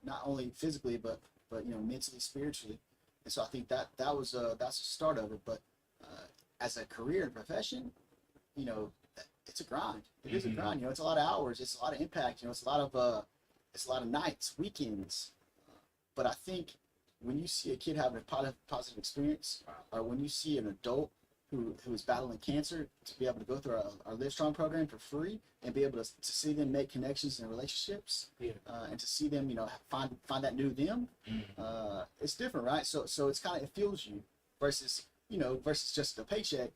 Speaker 3: Not only physically, but you know, mentally, spiritually. And so I think that's the start of it. But as a career and profession, you know, it's a grind. It is a grind. You know, it's a lot of hours. It's a lot of impact. You know, it's a lot of nights, weekends. But I think when you see a kid having a positive experience, or when you see an adult who is battling cancer, to be able to go through our Live Strong program for free and be able to see them make connections and relationships, and to see them, you know, find that new them, it's different, right? So it's kind of, it fuels you versus just a paycheck.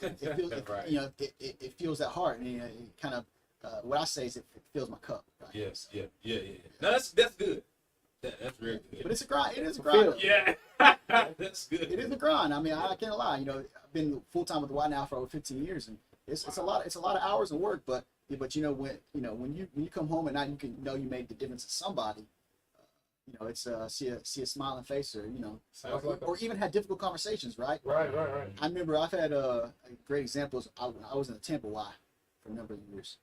Speaker 3: It feels,
Speaker 2: Right.
Speaker 3: you know, it feels that heart, and you know, it kind of, what I say is it fills my cup, right?
Speaker 2: Yes, yeah. No, that's good. That's very good.
Speaker 3: But it's a grind. It is a grind.
Speaker 2: Yeah, that's good.
Speaker 3: It is a grind. I mean, I can't lie. You know, I've been full time with the Y now for over 15 years, and it's a lot of hours of work. But you know, when you come home at night, you can know you made the difference to somebody. You know, it's see a smiling face, or you know, or even had difficult conversations, right?
Speaker 1: Right.
Speaker 3: I remember I've had great examples. I was in the Tampa Y for a number of years,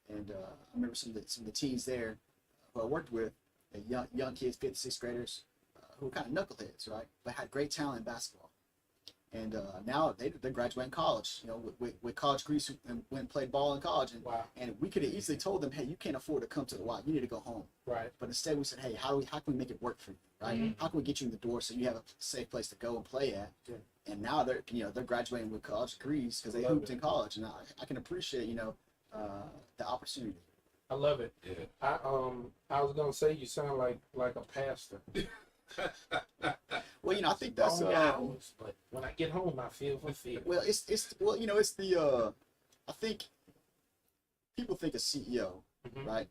Speaker 3: and I remember some of the teens there who I worked with, young kids, 5th, 6th graders, who were kind of knuckleheads, right? But had great talent in basketball. And now they're graduating college, you know, with college degrees, and went and played ball in college. And,
Speaker 1: Wow.
Speaker 3: and we could have easily told them, hey, you can't afford to come to the Y. You need to go home.
Speaker 1: Right.
Speaker 3: But instead we said, hey, how can we make it work for you, right? How can we get you in the door so you have a safe place to go and play at?
Speaker 1: Yeah.
Speaker 3: And now they're graduating with college degrees because they
Speaker 1: Love
Speaker 3: hooped
Speaker 1: it.
Speaker 3: in college. And I can appreciate, you know, the opportunity.
Speaker 1: I love it.
Speaker 2: Yeah.
Speaker 1: I was gonna say you sound like a pastor.
Speaker 3: Well, you know, I think that's
Speaker 1: Long hours, but when I get home, I feel fulfilled.
Speaker 3: well, you know, it's the I think people think a CEO,
Speaker 1: Mhm.
Speaker 3: right?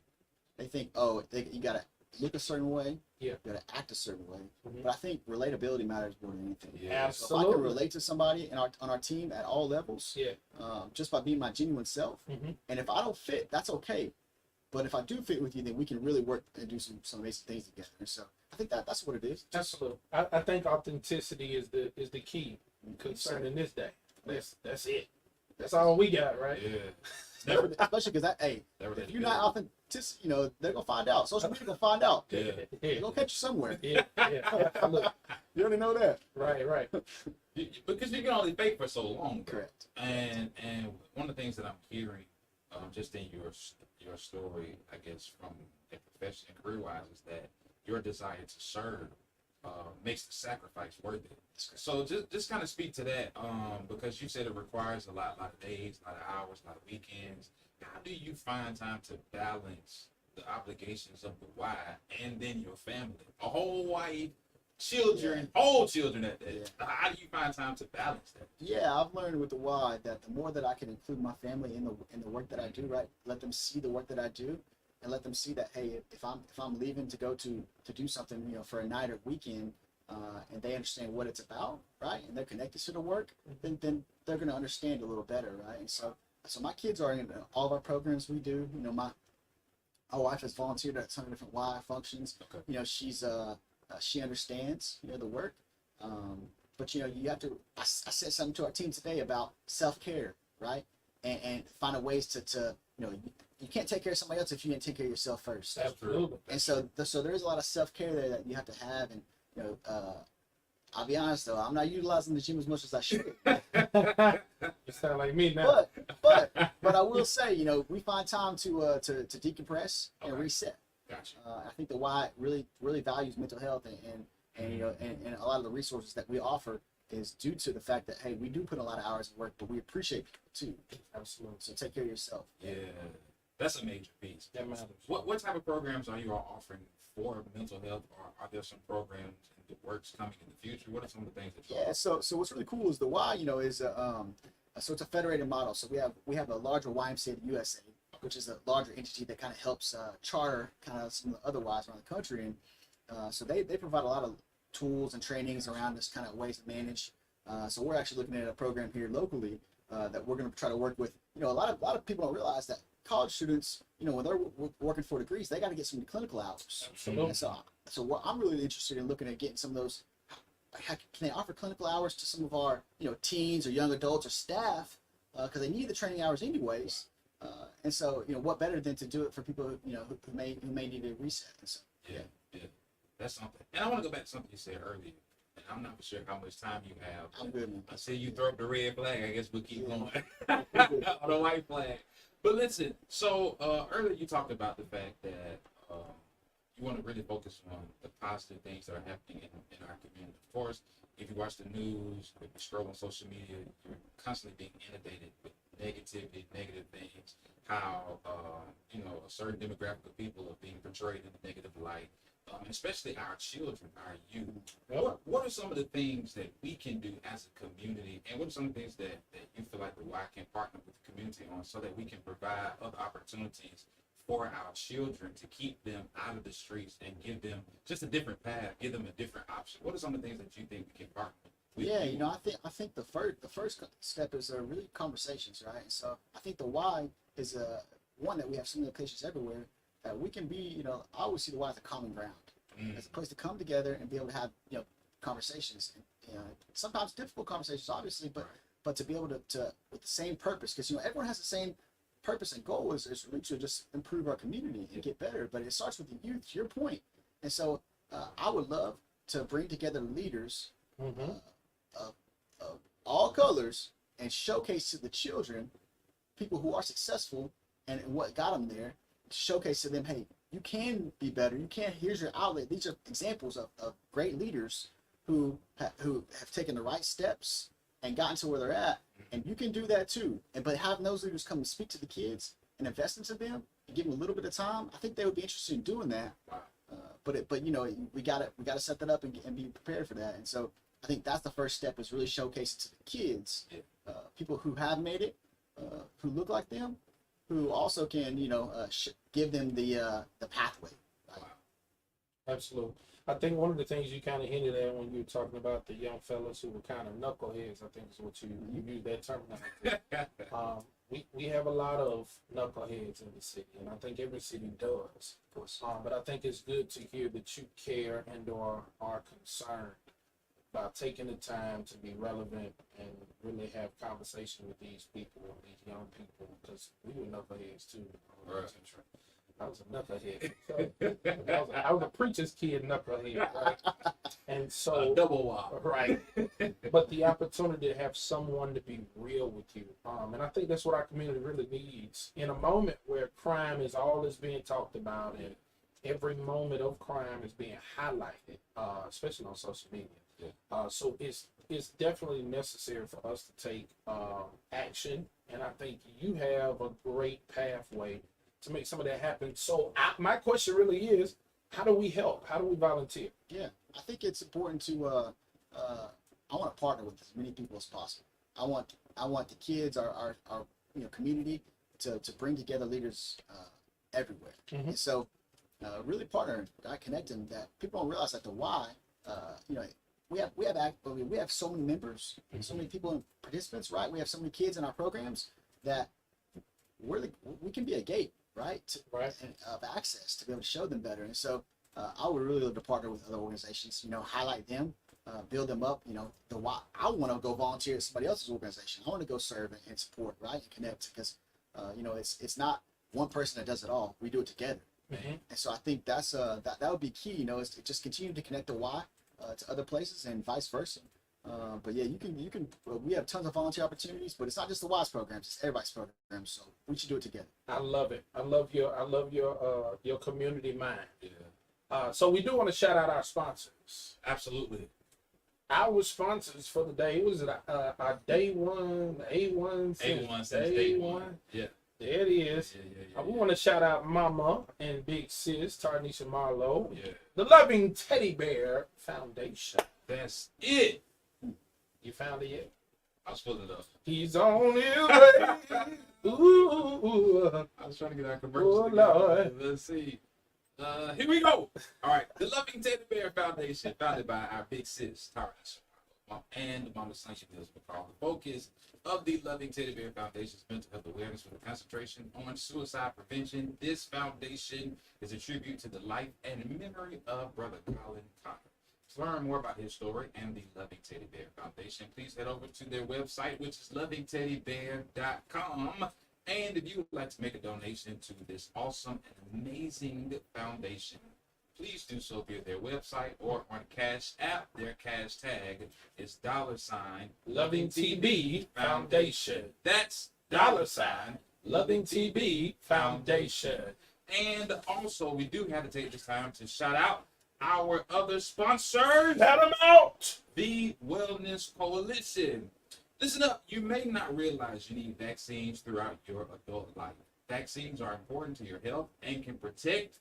Speaker 3: They think, oh, you gotta look a certain way,
Speaker 1: Yeah.
Speaker 3: you gotta act a certain way.
Speaker 1: Mhm.
Speaker 3: But I think relatability matters more than anything.
Speaker 2: Yeah.
Speaker 3: So if I
Speaker 1: Absolutely.
Speaker 3: can relate to somebody on our team at all levels,
Speaker 1: Yeah.
Speaker 3: just by being my genuine self,
Speaker 1: Mhm.
Speaker 3: and if I don't fit, that's okay. But if I do fit with you, then we can really work and do some amazing things together. And so I think that's what it is.
Speaker 1: Absolutely. I think authenticity is the key concerning this day. That's it. That's all we got, right?
Speaker 2: Yeah.
Speaker 3: Especially because if you're not authentic, you know, they're gonna find out. Social media gonna find out.
Speaker 2: Yeah.
Speaker 3: They're gonna catch you somewhere.
Speaker 1: Yeah. Absolutely.
Speaker 3: You already know that.
Speaker 1: Right.
Speaker 2: Because you can only fake for so long.
Speaker 3: Correct.
Speaker 2: And one of the things that I'm hearing, just in your story, I guess, from a profession and career wise, is that your desire to serve makes the sacrifice worth it. So just kind of speak to that, because you said it requires a lot of days, a lot of hours, a lot of weekends. How do you find time to balance the obligations of the Y and then your family, a whole wife, children, all children at that?
Speaker 3: Yeah.
Speaker 2: How do you find time to balance that?
Speaker 3: Yeah, I've learned with the Y that the more that I can include my family in the work that I do, right? Let them see the work that I do, and let them see that, hey, if I'm leaving to go to do something, you know, for a night or weekend, and they understand what it's about, right? And they're connected to the work, then they're gonna understand a little better, right? And so my kids are in all of our programs we do. You know, my wife has volunteered at some different Y functions.
Speaker 2: Okay.
Speaker 3: You know, she understands, you know, the work. But you know, you have to. I said something to our team today about self-care, right? And finding ways to you know, you can't take care of somebody else if you didn't take care of yourself first.
Speaker 1: Absolutely.
Speaker 3: And so there is a lot of self-care there that you have to have. And you know, I'll be honest though, I'm not utilizing the gym as much as I should.
Speaker 1: You sound like me now.
Speaker 3: But I will say, you know, we find time to decompress and
Speaker 2: Okay.
Speaker 3: reset.
Speaker 2: Gotcha.
Speaker 3: I think the Y really values mental health, and you know, and a lot of the resources that we offer is due to the fact that, hey, we do put a lot of hours of work, but we appreciate people too.
Speaker 1: Absolutely.
Speaker 3: So take care of yourself.
Speaker 2: Yeah, that's a major piece.
Speaker 1: That matters.
Speaker 2: What type of programs are you all offering for mental health, or are there some programs in the works coming in the future? What are some of the things that you're
Speaker 3: Yeah. So what's really cool is the Y, you know, is so it's a federated model. So we have a larger YMCA of the USA, which is a larger entity that kind of helps charter kind of some of the other Ys around the country, and so they provide a lot of tools and trainings around this kind of ways to manage So we're actually looking at a program here locally that we're going to try to work with. You know, a lot of people don't realize that college students, you know, when they're working for degrees, they got to get some clinical hours.
Speaker 1: Absolutely.
Speaker 3: And so what I'm really interested in looking at getting some of those. Can they offer clinical hours to some of our, you know, teens or young adults or staff because they need the training hours anyways. And so, you know, what better than to do it for people, you know, who may need a reset. And so,
Speaker 2: Yeah, that's something. And I want to go back to something you said earlier. And I'm not for sure how much time you have.
Speaker 3: I'm good, man.
Speaker 2: Until you throw up the red flag, I guess we'll keep
Speaker 3: Yeah.
Speaker 2: going on the white flag. But listen, so earlier you talked about the fact that you want to really focus on the positive things that are happening in our community. Of course, if you watch the news, if you scroll on social media, you're constantly being inundated with negativity, negative things, how, you know, a certain demographic of people are being portrayed in a negative light, especially our children, our youth. What are some of the things that we can do as a community, and what are some of the things that you feel like the Y can partner with the community on so that we can provide other opportunities for our children to keep them out of the streets and give them just a different path, give them a different option? What are some of the things that you think we can partner with?
Speaker 3: Yeah, you know, I think the first step is really conversations, right? So I think the why is one that we have so many locations everywhere that we can be, you know, I always see the why as a common ground, as a place to come together and be able to have, you know, conversations. You know, sometimes difficult conversations, obviously, but to be able to with the same purpose, because you know everyone has the same purpose and goal is really to just improve our community and get better. But it starts with the youth, to your point. And so I would love to bring together leaders of all colors and showcase to the children people who are successful and what got them there. Showcase to them, hey, you can be better. You can. Here's your outlet. These are examples of great leaders who have taken the right steps and gotten to where they're at, and you can do that too. But having those leaders come and speak to the kids and invest into them and give them a little bit of time, I think they would be interested in doing that. But you know, we gotta set that up and be prepared for that. And so I think that's the first step, is really showcasing to the kids, people who have made it, who look like them, who also can, you know, give them the pathway. Right?
Speaker 1: Absolutely. I think one of the things you kind of hinted at when you were talking about the young fellas who were kind of knuckleheads, I think is what you used that terminology. We have a lot of knuckleheads in the city, and I think every city does. But I think it's good to hear that you care and are concerned about taking the time to be relevant and really have conversation with these people, these young people, because we were knuckleheads too.
Speaker 2: Right.
Speaker 1: I was a knucklehead. I was a preacher's kid knucklehead, right? And so
Speaker 2: double wop.
Speaker 1: right. But the opportunity to have someone to be real with you, and I think that's what our community really needs in a moment where crime is all that's being talked about, and every moment of crime is being highlighted, especially on social media. So it's definitely necessary for us to take action, and I think you have a great pathway to make some of that happen. So my question really is, how do we help? How do we volunteer?
Speaker 3: Yeah, I think it's important to I want to partner with as many people as possible. I want the kids, our you know, community to bring together leaders everywhere. And so really partner, connecting that people don't realize that the why, you know, we have so many members, so many people and participants, right? We have so many kids in our programs that we can be a gate, right? Of access to be able to show them better. And so I would really love to partner with other organizations, you know, highlight them, build them up. You know, the why I want to go volunteer at somebody else's organization. I want to go serve and support, right, and connect, because you know, it's not one person that does it all. We do it together. And so I think that's that would be key. You know, is to just continue to connect the why to other places and vice versa. But yeah, you can. We have tons of volunteer opportunities, but it's not just the WISE programs; it's everybody's programs. So we should do it together.
Speaker 1: I love it. I love your community mind. So we do want to shout out our sponsors.
Speaker 2: Absolutely.
Speaker 1: Our sponsors for the day was our day one, A1
Speaker 2: since day one. Yeah.
Speaker 1: There it is. We want to shout out Mama and Big Sis, Tarnisha Marlowe.
Speaker 2: Yeah.
Speaker 1: The Loving Teddy Bear Foundation.
Speaker 2: That's it.
Speaker 1: You found it yet?
Speaker 2: I was pulling it up.
Speaker 1: He's on his way. Ooh.
Speaker 2: I was trying to get our commercials.
Speaker 1: Oh, Lord.
Speaker 2: Let's see. Here we go. All right. The Loving Teddy Bear Foundation, founded by our big sis, Tarnisha. and Mama Sanction Mills McCall. The focus of the Loving Teddy Bear Foundation's mental health awareness with a concentration on suicide prevention. This foundation is a tribute to the life and memory of Brother Colin Cotter. To learn more about his story and the Loving Teddy Bear Foundation, please head over to their website, which is lovingteddybear.com. And if you would like to make a donation to this awesome and amazing foundation, please do so via their website or on Cash App. Their cash tag is
Speaker 1: Loving TB Foundation.
Speaker 2: That's
Speaker 1: Loving TB Foundation.
Speaker 2: And also, we do have to take this time to shout out our other sponsors,
Speaker 1: Let them out.
Speaker 2: the Wellness Coalition. Listen up, you may not realize you need vaccines throughout your adult life. Vaccines are important to your health and can protect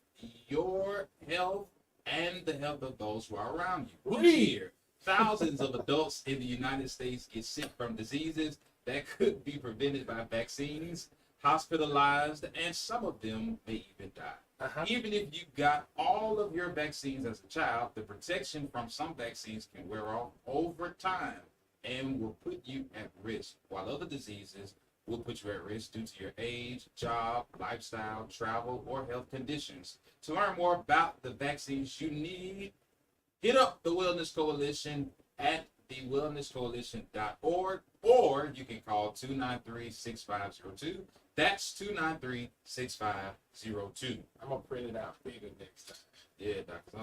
Speaker 2: your health and the health of those who are around you. Each year, thousands of adults in the United States get sick from diseases that could be prevented by vaccines, hospitalized, and some of them may even die. Even if you got all of your vaccines as a child, the protection from some vaccines can wear off over time and will put you at risk, while other diseases will put you at risk due to your age, job, lifestyle, travel, or health conditions. To learn more about the vaccines you need, hit up the Wellness Coalition at thewellnesscoalition.org, or you can call 293-6502. That's 293-6502.
Speaker 1: I'm gonna print it out bigger next time.
Speaker 2: Yeah, doctor.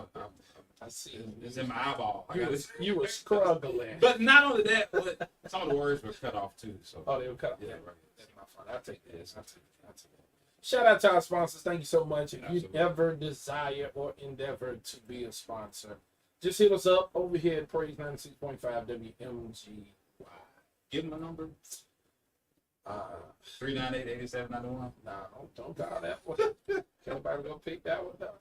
Speaker 1: I see.
Speaker 2: It's in my eyeball. I
Speaker 1: You
Speaker 2: got
Speaker 1: was,
Speaker 2: it.
Speaker 1: you were struggling.
Speaker 2: But not only that, but some of the words were cut off too. So
Speaker 1: Oh, they were cut off.
Speaker 2: yeah,
Speaker 1: Yeah,
Speaker 2: right.
Speaker 1: that's my fault. I'll take this. I'll take it. I'll take it. Shout out to our sponsors. Thank you so much. If you
Speaker 2: Absolutely.
Speaker 1: ever desire or endeavor to be a sponsor, just hit us up over here at Praise 96.5 WMGY.
Speaker 2: Give them a number.
Speaker 1: Uh,
Speaker 2: 398-8791.
Speaker 1: nah, don't dial that one. Anybody gonna pick that one up?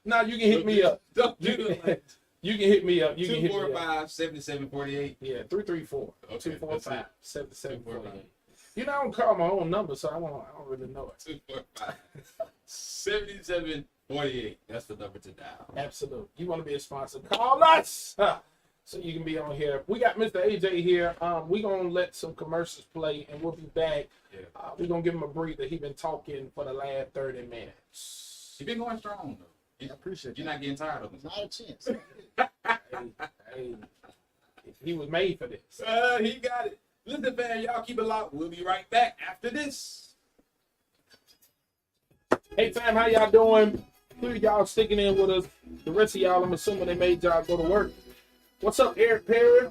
Speaker 1: Nah, you can hit me up.
Speaker 2: Don't
Speaker 1: You
Speaker 2: do
Speaker 1: can,
Speaker 2: it.
Speaker 1: you can hit me up. You can hit me up.
Speaker 2: 245-7748.
Speaker 1: Yeah, 334
Speaker 2: Okay,
Speaker 1: 245 7748.
Speaker 2: 245.
Speaker 1: You know, I don't call my own number, so I don't really know it.
Speaker 2: 245-7748. That's the number to dial.
Speaker 1: Absolutely. You want to be a sponsor? Call us. So you can be on here. We got Mr. AJ here. We're going to let some commercials play, and we'll be back.
Speaker 2: Yeah.
Speaker 1: We're going to give him a breather. He's been talking for the last 30 minutes.
Speaker 2: You've been going strong though.
Speaker 3: I appreciate
Speaker 2: You're
Speaker 3: that.
Speaker 2: not getting tired of it.
Speaker 3: Not a chance.
Speaker 1: Hey, he was made for this.
Speaker 2: He got it. Listen, man, y'all keep it locked. We'll be right back after this.
Speaker 1: Hey, fam, how y'all doing? Who y'all sticking in with us? The rest of y'all, I'm assuming they made y'all go to work. What's up, Eric Perry?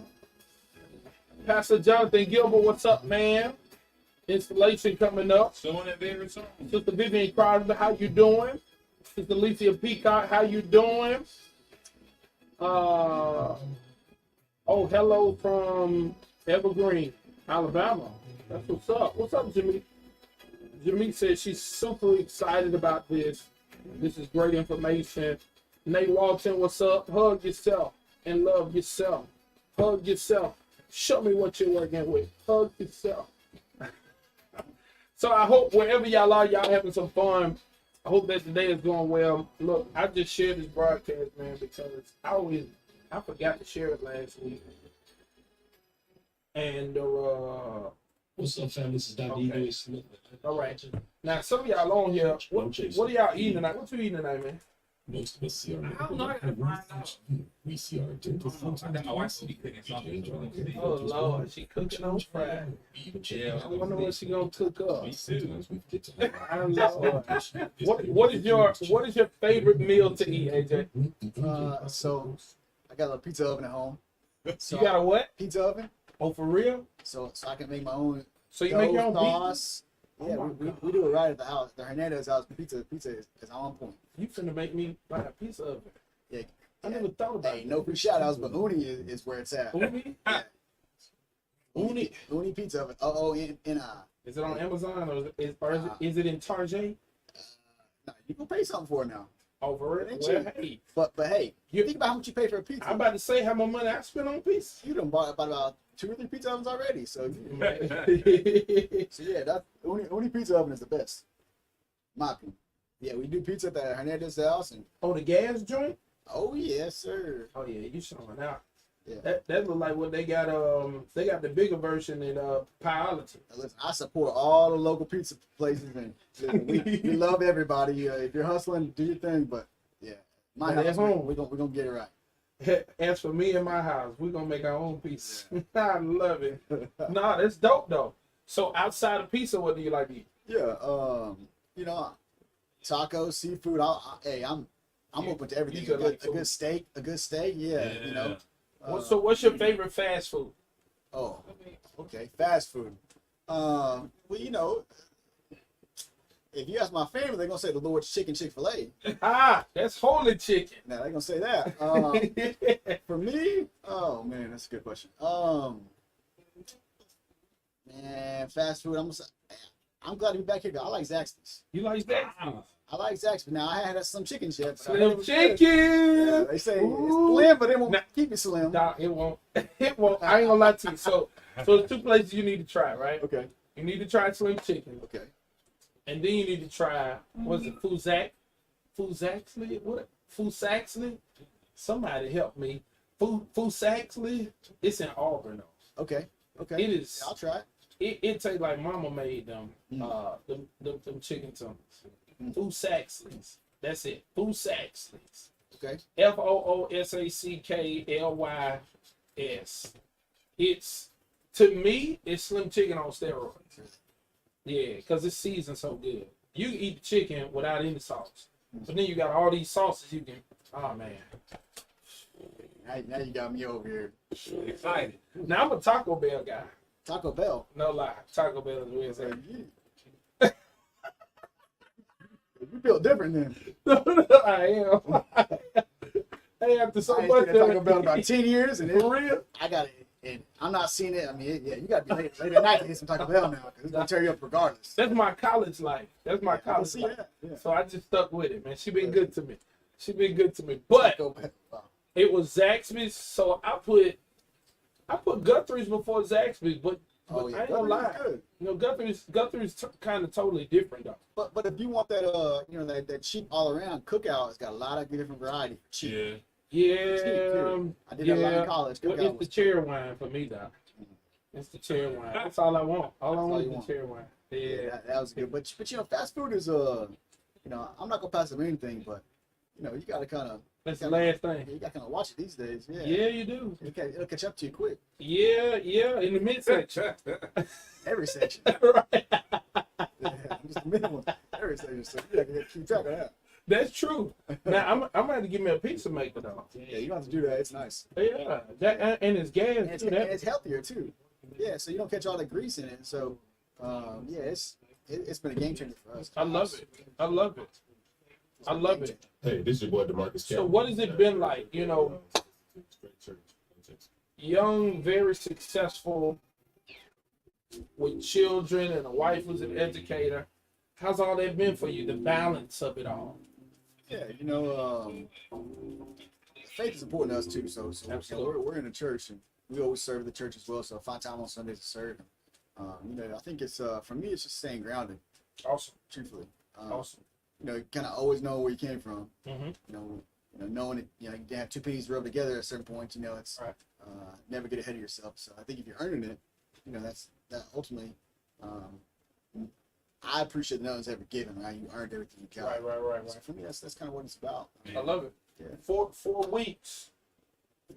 Speaker 1: Pastor Jonathan Gilbert, what's up, man? Installation coming up.
Speaker 2: Soon and very soon.
Speaker 1: Sister Vivian Crosby, how you doing? Sister Alicia Peacock, how you doing? Oh, hello from Evergreen, Alabama. That's what's up. What's up, Jimmy? Jimmy says she's super excited about this. This is great information. Nate Walton, what's up? Hug yourself and love yourself. Hug yourself. Show me what you're working with. Hug yourself. So I hope wherever y'all are, y'all having some fun. I hope that today is going well. Look, I just shared this broadcast, man, because I forgot to share it last week. And
Speaker 4: What's up, fam? This is Dr.
Speaker 1: Okay.
Speaker 4: Eagle Smith.
Speaker 1: all right. Now some of y'all on here. What are y'all eating tonight? What you eating tonight, man?
Speaker 4: Most of us CR.
Speaker 2: I don't know, I gotta find out.
Speaker 4: We CR 10%.
Speaker 2: I got my wife to be cooking something.
Speaker 1: Oh Lord, she cooking on Friday.
Speaker 2: Yeah,
Speaker 1: I wonder what she gonna cook up.
Speaker 4: We get to
Speaker 1: I don't know. What is your favorite meal to eat, AJ?
Speaker 3: So I got a pizza oven at home. So
Speaker 1: You got a what?
Speaker 3: pizza oven,
Speaker 1: Oh, for real?
Speaker 3: so I can make my own
Speaker 1: So you make your own
Speaker 3: dough,
Speaker 1: pizza?
Speaker 3: sauce. Yeah,
Speaker 1: Oh my
Speaker 3: we do it right at the house. The Hernandez house pizza is on point.
Speaker 1: You finna make me buy a piece of it.
Speaker 3: Yeah.
Speaker 1: I never thought about
Speaker 3: Hey,
Speaker 1: it.
Speaker 3: no free shout outs, but Uni is where it's at.
Speaker 1: Uni? Uni?
Speaker 3: Uni pizza oven. OONI.
Speaker 1: Is it on Amazon or is it in Target?
Speaker 3: Nah, you can pay something for it now.
Speaker 1: Over it?
Speaker 3: Ain't
Speaker 1: Well,
Speaker 3: cheap.
Speaker 1: hey,
Speaker 3: But hey,
Speaker 1: You-
Speaker 3: think about how much you pay for a pizza.
Speaker 1: I'm about to say how much money I spent on pizza.
Speaker 3: You done bought about 2 or 3 pizza ovens already. So yeah, that Uni pizza oven is the best. My opinion. Yeah, we do pizza at the Hernandez house, and
Speaker 1: Oh, the gas joint?
Speaker 3: Oh yes, sir.
Speaker 1: Oh yeah, you showing out.
Speaker 3: Yeah.
Speaker 1: That look like what they got. They got the bigger version in Piology.
Speaker 3: Listen, I support all the local pizza places, and listen, we love everybody. If you're hustling, do your thing. But yeah, my
Speaker 1: But at
Speaker 3: house,
Speaker 1: home.
Speaker 3: we're gonna get it right.
Speaker 1: As for me and my house, we're gonna make our own pizza. I love it. Nah, that's dope though. So outside of pizza, what do you like to eat?
Speaker 3: Yeah, you know, tacos, seafood. Hey, I'm
Speaker 1: You-
Speaker 3: open to everything.
Speaker 1: you
Speaker 3: A
Speaker 1: could like
Speaker 3: good steak, Yeah, you know.
Speaker 1: So what's your favorite fast food?
Speaker 3: Oh, okay, fast food. Well, you know, if you ask my family, they're gonna say the Lord's Chicken, Chick-fil-A.
Speaker 1: Ah, that's holy chicken.
Speaker 3: Now they're gonna say that. For me, oh man, that's a good question. Man, fast food. I'm glad to be back here. 'Cause I like Zaxby's.
Speaker 1: You like that?
Speaker 3: I like Zaxby's. Now I had some chicken yet. but I heard
Speaker 1: Slim
Speaker 3: it was good.
Speaker 1: chicken.
Speaker 3: Yeah, they say
Speaker 1: Ooh.
Speaker 3: it's slim, but they won't
Speaker 1: Nah.
Speaker 3: keep it slim.
Speaker 1: Nah, it won't. It won't. I ain't gonna lie to you. So there's two places you need to try, right?
Speaker 3: Okay.
Speaker 1: You need to try Slim Chicken,
Speaker 3: Okay.
Speaker 1: and then you need to try what's it, Fuzaxley? What? Fuzaxley? Somebody help me. Fuzaxley? It's in Auburn though.
Speaker 3: Okay. Okay.
Speaker 1: It is.
Speaker 3: Yeah, I'll try it.
Speaker 1: It tastes like Mama made them. Them chicken tenders. Fuzaxley's. That's it. Fuzaxley's.
Speaker 3: Okay.
Speaker 1: FOOSACKLYS. It's, to me, it's Slim Chicken on steroids. Yeah, because it's seasoned so good. You can eat the chicken without any sauce. But then you got all these sauces you can. Oh man.
Speaker 3: Now you got me over here.
Speaker 2: Excited.
Speaker 1: Now I'm a Taco Bell guy.
Speaker 3: Taco Bell.
Speaker 1: No lie. Taco Bell is where it's
Speaker 3: Hey,
Speaker 1: at.
Speaker 3: you feel different then.
Speaker 1: I am. Hey, after so
Speaker 3: I ain't
Speaker 1: much
Speaker 3: seen that Taco Bell in about 10 years, and
Speaker 1: for real.
Speaker 3: I got it. And I'm not seeing it. I mean, yeah, you got to be late at night to get some Taco Bell now, because it's gonna tear you up regardless.
Speaker 1: That's my college life. That's my
Speaker 3: I can
Speaker 1: college
Speaker 3: see
Speaker 1: life.
Speaker 3: that. Yeah.
Speaker 1: So I just stuck with it, man. She been good to me. But
Speaker 3: Taco Bell. Wow.
Speaker 1: it was Zaxby's, so I put Guthrie's before Zaxby's, but
Speaker 3: Oh
Speaker 1: I
Speaker 3: yeah,
Speaker 1: ain't gonna lie.
Speaker 3: Guthrie's good.
Speaker 1: You know, Guthrie's kind of totally different though.
Speaker 3: But if you want that that cheap all around cookout, it's got a lot of different variety for cheap.
Speaker 2: Yeah.
Speaker 1: Yeah,
Speaker 3: I did that a lot
Speaker 1: yeah.
Speaker 3: in college.
Speaker 1: Well,
Speaker 3: Cookout
Speaker 1: it's the
Speaker 3: was
Speaker 1: cherry wine for me though. It's the cherry wine. That's all I want. All I
Speaker 3: That's all
Speaker 1: want
Speaker 3: you
Speaker 1: is
Speaker 3: want.
Speaker 1: the cherry wine.
Speaker 3: yeah,
Speaker 1: Yeah.
Speaker 3: that was good. But you know, fast food is you know, I'm not gonna pass up anything, but you know, you gotta kind of
Speaker 1: That's the last thing.
Speaker 3: you gotta kind of watch it these days. Yeah.
Speaker 1: Yeah, you do.
Speaker 3: It'll catch up to you quick.
Speaker 1: Yeah, in the midsection.
Speaker 3: Every section.
Speaker 1: Right.
Speaker 3: Yeah, just the minimum. Every section. So you gotta keep track of that.
Speaker 1: That's true. Now I'm gonna have to give me a pizza maker though.
Speaker 3: Yeah, you don't have to do that. It's nice.
Speaker 1: Yeah, that and it's gas
Speaker 3: And
Speaker 1: too.
Speaker 3: and
Speaker 1: That,
Speaker 3: it's healthier too. Yeah, so you don't catch all the grease in it. So, yeah, it's been a game changer for us.
Speaker 1: I love it. I love it. I love it.
Speaker 4: Hey, this is your boy DeMarcus.
Speaker 1: So what has it been like? You know,
Speaker 4: Great church.
Speaker 1: young, very successful, with children and a wife who's an educator. How's all that been for you? The balance of it all.
Speaker 3: Yeah, you know, faith is important to us too. So you know,
Speaker 1: Absolutely.
Speaker 3: we're in the church and we always serve the church as well. So I find time on Sundays to serve. You know, I think it's for me, it's just staying grounded,
Speaker 1: Awesome.
Speaker 3: truthfully.
Speaker 1: Awesome.
Speaker 3: You know, you kind of always know where you came from.
Speaker 1: Mm-hmm.
Speaker 3: You know, knowing it. You know, you have two pennies rubbed together at a certain point. You know, it's
Speaker 1: Right.
Speaker 3: never get ahead of yourself. So I think if you're earning it, you know, that ultimately. I appreciate no one's ever given. Right, you earned everything you got.
Speaker 1: Right.
Speaker 3: So for me, that's kind of what it's about.
Speaker 1: I love it.
Speaker 3: Yeah.
Speaker 1: 4 weeks.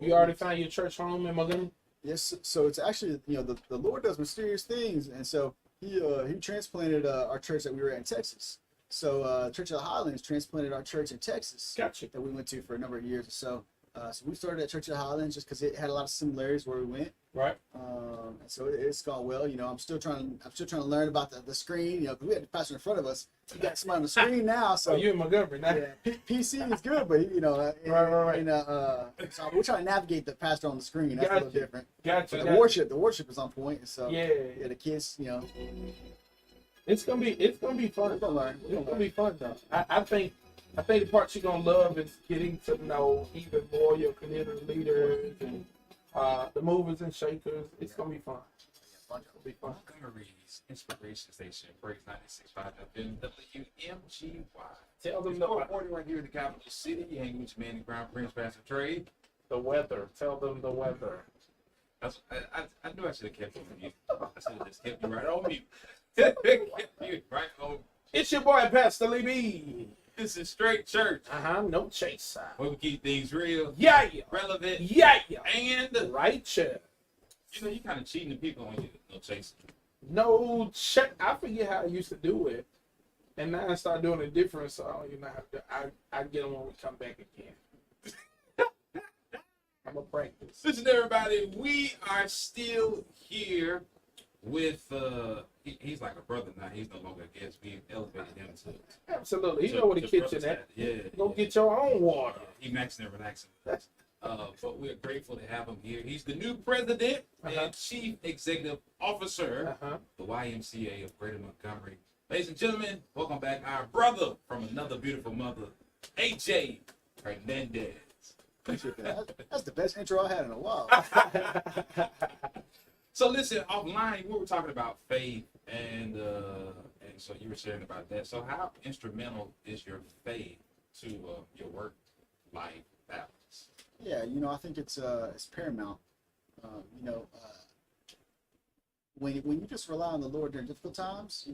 Speaker 1: You already found your church home in Montgomery?
Speaker 3: Yes, so it's actually, you know, the Lord does mysterious things, and so he transplanted our church that we were at in Texas. So Church of the Highlands transplanted our church in Texas
Speaker 1: Gotcha.
Speaker 3: that we went to for a number of years or so. So we started at Church of the Highlands just because it had a lot of similarities where we went.
Speaker 1: Right.
Speaker 3: And so it's gone well. You know, I'm still trying to learn about the screen. You know, 'cause we had the pastor in front of us. We got somebody on the screen now. So
Speaker 1: So you in Montgomery now?
Speaker 3: yeah, PC is good, but you know,
Speaker 1: Right.
Speaker 3: And, so we're trying to navigate the pastor on the screen. That's a little
Speaker 1: Gotcha.
Speaker 3: different.
Speaker 1: Gotcha.
Speaker 3: But
Speaker 1: gotcha.
Speaker 3: the worship is on point. So
Speaker 1: Yeah.
Speaker 3: the kids, you know,
Speaker 1: It's gonna be fun.
Speaker 3: we're gonna learn.
Speaker 1: It's gonna be fun though. I think the part you're gonna love is getting to know even more your community leaders and the movers and shakers. It's gonna be fun.
Speaker 3: fun.
Speaker 1: It'll be fun.
Speaker 2: Montgomery's Inspiration Station, Praise 96.5 FM, WMGY.
Speaker 1: Tell them
Speaker 2: It's
Speaker 1: the,
Speaker 2: 440 right here in the capital city. You hang with your man, the Crown Prince, Pastor Trey.
Speaker 1: the weather. Tell them the weather.
Speaker 2: I knew I should have kept it from you. I should have just kept you right on mute. Kept you right on.
Speaker 1: It's your boy, Pastor Lee B.
Speaker 2: This is Straight Church,
Speaker 1: No chaser.
Speaker 2: where we keep things real,
Speaker 1: Yeah, yeah.
Speaker 2: relevant,
Speaker 1: Yeah, yeah.
Speaker 2: and
Speaker 1: Righteous.
Speaker 2: you kind of cheating the people when you no chasing.
Speaker 1: No check. I forget how I used to do it, and now I start doing it different. So I don't even have to. I get them when we come back again. I'm a practice.
Speaker 2: Listen, everybody, we are still here with he's like a brother now. He's no longer a guest. We elevated him to
Speaker 1: Absolutely. You know where the kitchen
Speaker 2: brother
Speaker 1: at.
Speaker 2: status. Yeah.
Speaker 1: Go
Speaker 2: yeah.
Speaker 1: get your own water.
Speaker 2: He maxing and relaxing. But we're grateful to have him here. He's the new president and chief executive officer
Speaker 1: Uh-huh.
Speaker 2: of the YMCA of Greater Montgomery. Ladies and gentlemen, welcome back our brother from another beautiful mother, AJ Hernandez.
Speaker 3: Appreciate that. That's the best intro I had in a while.
Speaker 2: So listen, offline we were talking about faith, and so you were sharing about that. So how instrumental is your faith to your work life balance?
Speaker 3: Yeah, I think it's paramount. When you just rely on the Lord during difficult times,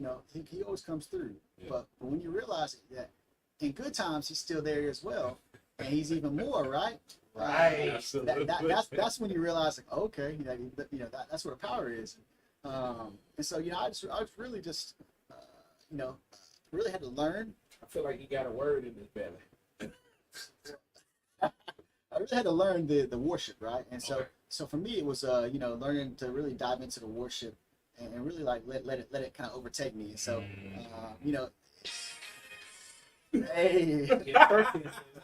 Speaker 3: he always comes through.
Speaker 2: Yeah.
Speaker 3: But when you realize that in good times he's still there as well, and he's even more, right?
Speaker 1: Right.
Speaker 2: Absolutely.
Speaker 3: That's when you realize, like, okay, that's where the power is. And so I just really just really had to learn.
Speaker 1: I feel like you got a word in his belly.
Speaker 3: I really had to learn the worship, right? And so
Speaker 2: Okay.
Speaker 3: so for me it was learning to really dive into the worship and really like let it kind of overtake me. And so hey,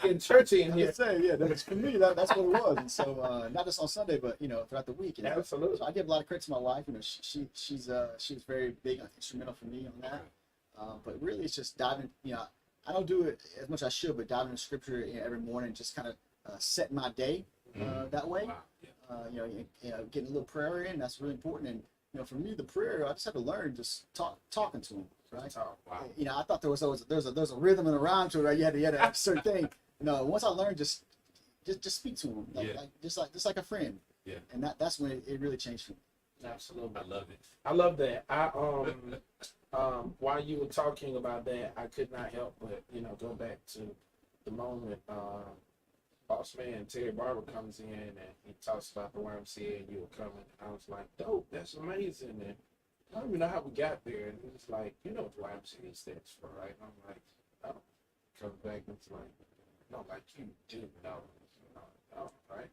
Speaker 1: Getting churchy in
Speaker 3: I
Speaker 1: here.
Speaker 3: can say, yeah, that's for me. That's what it was. And so not just on Sunday, but throughout the week.
Speaker 1: Absolutely.
Speaker 3: So I give a lot of credit to my wife. She was very big, instrumental for me on that. But really, it's just diving. I don't do it as much as I should, but diving into scripture every morning, just kind of set my day that way.
Speaker 2: Wow. Yeah.
Speaker 3: Getting a little prayer in, that's really important. And for me, the prayer, I just had to learn just talking to him, right?
Speaker 2: Wow.
Speaker 3: I thought there was a rhythm and a rhyme to it, right? You had to have a certain thing. Once I learned, just speak to him, just like a friend.
Speaker 2: Yeah.
Speaker 3: And that's when it really changed for me.
Speaker 1: Absolutely.
Speaker 2: I love it.
Speaker 1: I love that. While you were talking about that, I could not help but go back to the moment boss man Terry Barber comes in and he talks about the YMCA and you were coming. I was like, dope, that's amazing. And I don't even know how we got there. And it's like, you know what the YMCA stands for, right? And I'm like, oh. Comes back and it's like, no, like you do know, right?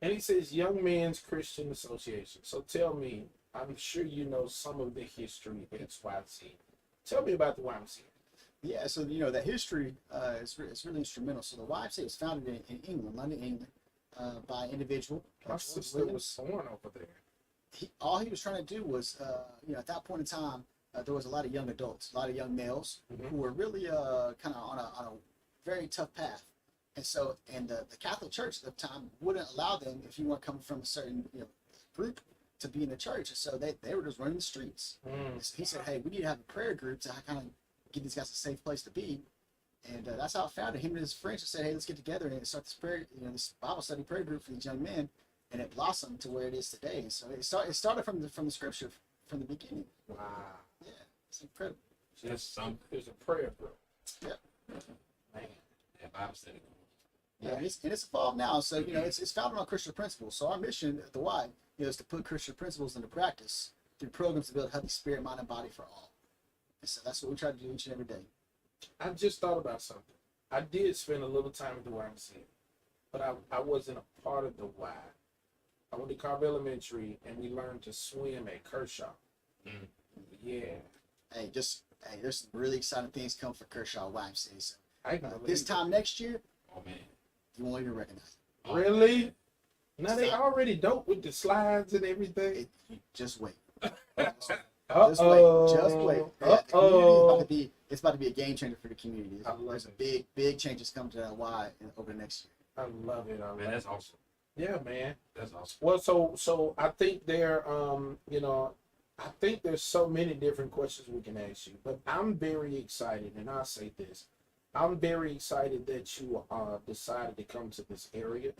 Speaker 1: And he says Young Men's Christian Association. So tell me, I'm sure you know some of the history at YMCA. Tell me about the YMCA.
Speaker 3: Yeah, so the history is really instrumental. So the YMCA was founded in England, London, England, by an individual.
Speaker 1: My
Speaker 3: George
Speaker 1: sister
Speaker 3: Williams.
Speaker 1: was born over there.
Speaker 3: All he was trying to do was, at that point in time, there was a lot of young adults, a lot of young males who were really kind of on a very tough path. And so, the Catholic Church at the time wouldn't allow them, if you weren't coming from a certain group, to be in the church. And so they were just running the streets. So he said, hey, we need to have a prayer group to kind of give these guys a safe place to be. And that's how I found it. Him and his friends just said, hey, let's get together and start this prayer, this Bible study prayer group for these young men. And it blossomed to where it is today. And so it started from the scripture from the beginning.
Speaker 1: Wow.
Speaker 3: Yeah, it's incredible.
Speaker 2: Just something.
Speaker 1: There's a prayer group.
Speaker 3: Yep.
Speaker 1: Man.
Speaker 2: Yeah, Bible study.
Speaker 3: Yeah, and it's evolved now. So it's founded on Christian principles. So our mission at the Y, is to put Christian principles into practice through programs to build a healthy spirit, mind, and body for all. And so that's what we try to do each and every day.
Speaker 1: I just thought about something. I did spend a little time at the YMCA, but I wasn't a part of the Y. I went to Carver Elementary and we learned to swim at Kershaw. Yeah.
Speaker 3: Hey, there's some really exciting things coming for Kershaw YMCA. So
Speaker 1: I can
Speaker 3: this time next year,
Speaker 2: Oh man.
Speaker 3: you won't even recognize
Speaker 2: Oh,
Speaker 1: Really? Now they already dope with the slides and everything.
Speaker 3: it. Just wait.
Speaker 1: Uh-oh.
Speaker 3: Just wait. Yeah, the community is about to
Speaker 1: Uh-oh.
Speaker 3: it's about to be a game changer for the community.
Speaker 1: I love
Speaker 3: There's
Speaker 1: it.
Speaker 3: big changes coming to that Y over the next year.
Speaker 1: I love it. I love
Speaker 2: Man,
Speaker 1: it.
Speaker 2: that's awesome.
Speaker 1: Yeah, man.
Speaker 2: That's awesome.
Speaker 1: Well, so I think they're I think there's so many different questions we can ask you, but I'm very excited, and I'll say this. I'm very excited that you decided to come to this area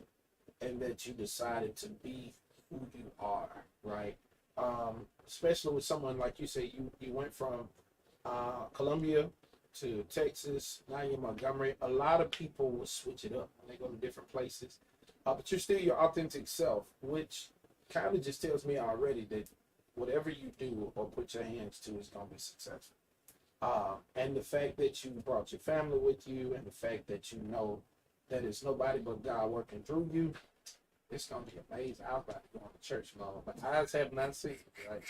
Speaker 1: and that you decided to be who you are, right? Especially with someone like you say, you went from Columbia to Texas, now you're in Montgomery. A lot of people will switch it up when they go to different places, but you're still your authentic self, which kind of just tells me already that whatever you do or put your hands to is going to be successful. And the fact that you brought your family with you, and the fact that you know that it's nobody but God working through you, it's going to be amazing. I was about to go to church, Mama, but eyes have not seen, right?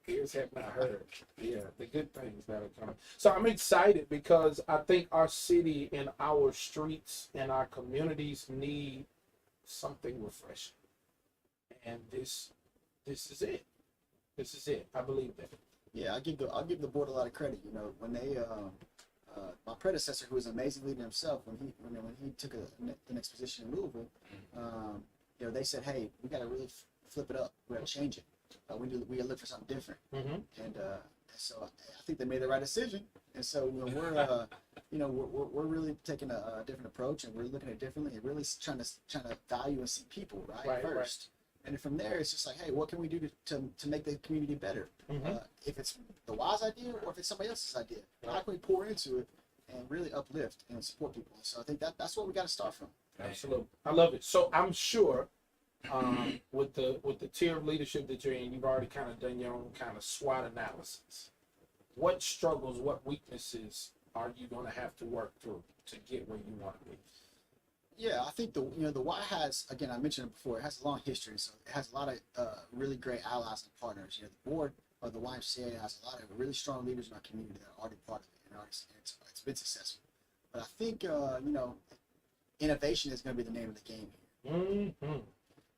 Speaker 1: Ears have not heard. Yeah, the good things that are coming. So I'm excited because I think our city and our streets and our communities need something refreshing. And this is it. This is it. I believe that.
Speaker 3: Yeah, I'll give the board a lot of credit. You know, when they my predecessor, who was an amazing leader himself, when he took the next position in Louisville, you know, they said, hey, we got to really flip it up. We got to change it. We got to look for something different.
Speaker 1: Mm-hmm.
Speaker 3: And so I think they made the right decision. And so we're really taking a different approach, and we're looking at it differently, and really trying to value and see people right first. And then from there, it's just like, hey, what can we do to make the community better?
Speaker 1: Mm-hmm.
Speaker 3: If it's the wise idea or if it's somebody else's idea, how can we pour into it and really uplift and support people? So I think that's what we got to start from.
Speaker 1: Absolutely. I love it. So I'm sure with the tier of leadership that you're in, you've already kind of done your own kind of SWOT analysis. What struggles, what weaknesses are you going to have to work through to get where you want to be?
Speaker 3: Yeah, I think the Y has, again, I mentioned it before, it has a long history, so it has a lot of really great allies and partners. You know, the board of the YMCA has a lot of really strong leaders in our community that are already part of it, and it's been successful. But I think innovation is going to be the name of the game here.
Speaker 1: Mm-hmm.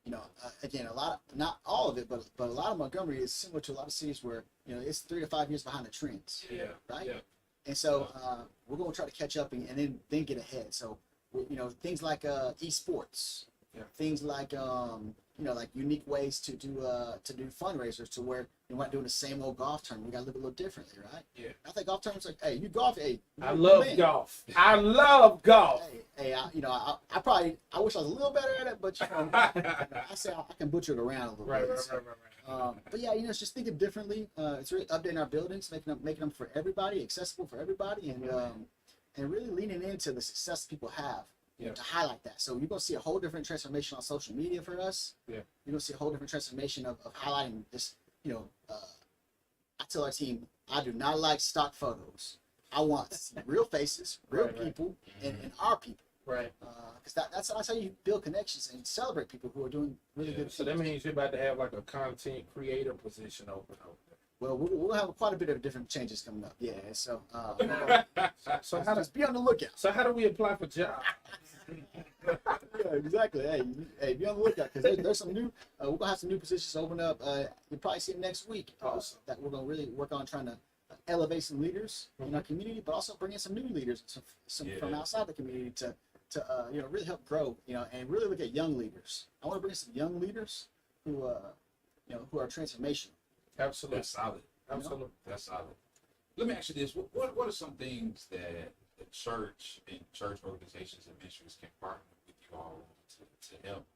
Speaker 3: You know, again, not all of it, but a lot of Montgomery is similar to a lot of cities where, you know, it's 3 to 5 years behind the trends.
Speaker 1: Yeah.
Speaker 3: Right.
Speaker 1: Yeah.
Speaker 3: And so we're going to try to catch up and then get ahead. So, you know, things like esports, things like like unique ways to do fundraisers to where we're not doing the same old golf tournament. We got to live a little differently, right?
Speaker 1: Yeah.
Speaker 3: I think golf tournaments like, hey, you golf, hey.
Speaker 1: I love golf. I love golf.
Speaker 3: Hey, I wish I was a little better at it, but you know, I say I can butcher it around a little
Speaker 1: Right.
Speaker 3: bit. But yeah, you know, it's just thinking differently. It's really updating our buildings, making them for everybody, accessible for everybody, and really leaning into the success people have, to highlight that. So you're gonna see a whole different transformation on social media for us.
Speaker 1: Yeah.
Speaker 3: You're gonna see a whole different transformation of highlighting this. You know, I tell our team, I do not like stock photos. I want to see real faces, real people, and our people.
Speaker 1: Right.
Speaker 3: Because that's how you build connections and celebrate people who are doing really good.
Speaker 1: So that means you're about to have like a content creator position open over there.
Speaker 3: Well, we'll have quite a bit of different changes coming up. Yeah. So
Speaker 1: So how
Speaker 3: just be on the lookout.
Speaker 1: So how do we apply for jobs?
Speaker 3: Yeah, exactly. Hey, be on the lookout because there's some new. We're gonna have some new positions open up. You'll probably see it next week.
Speaker 1: Awesome.
Speaker 3: That we're gonna really work on trying to elevate some leaders in our community, but also bring in some new leaders, some from outside the community to really help grow. And really look at young leaders. I want to bring in some young leaders who who are transformational.
Speaker 1: Absolutely.
Speaker 2: That's solid.
Speaker 1: Absolutely.
Speaker 2: That's solid. Let me ask you this: what are some things that the church and church organizations and ministries can partner with you all to help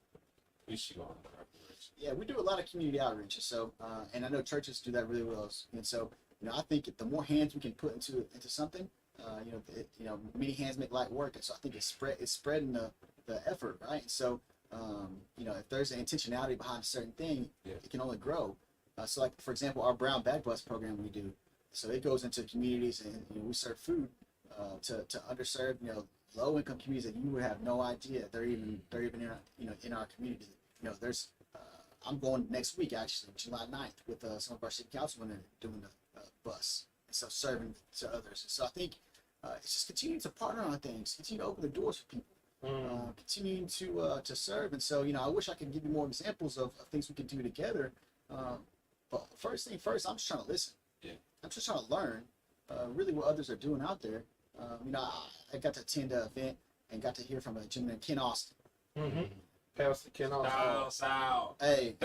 Speaker 2: push you all in the right direction?
Speaker 3: Yeah, we do a lot of community outreach, so and I know churches do that really well. And so, I think the more hands we can put into something, many hands make light work. And so I think it's spreading the effort, right? And so, if there's an intentionality behind a certain thing, it can only grow. So, like for example, our Brown Bag Bus program we do. So it goes into communities, and we serve food to underserved, low income communities that you would have no idea they're even in our community. There's I'm going next week actually, July 9th, with some of our city councilmen doing the bus, and so serving to others. And so I think it's just continuing to partner on things, continue to open the doors for people, continuing to serve. And so I wish I could give you more examples of things we can do together. But first thing first, I'm just trying to listen.
Speaker 2: Yeah.
Speaker 3: I'm just trying to learn really what others are doing out there. I got to attend an event and got to hear from a gentleman, Ken Austin.
Speaker 1: Mm-hmm. Pastor Ken Oswald.
Speaker 2: Sal.
Speaker 3: Hey,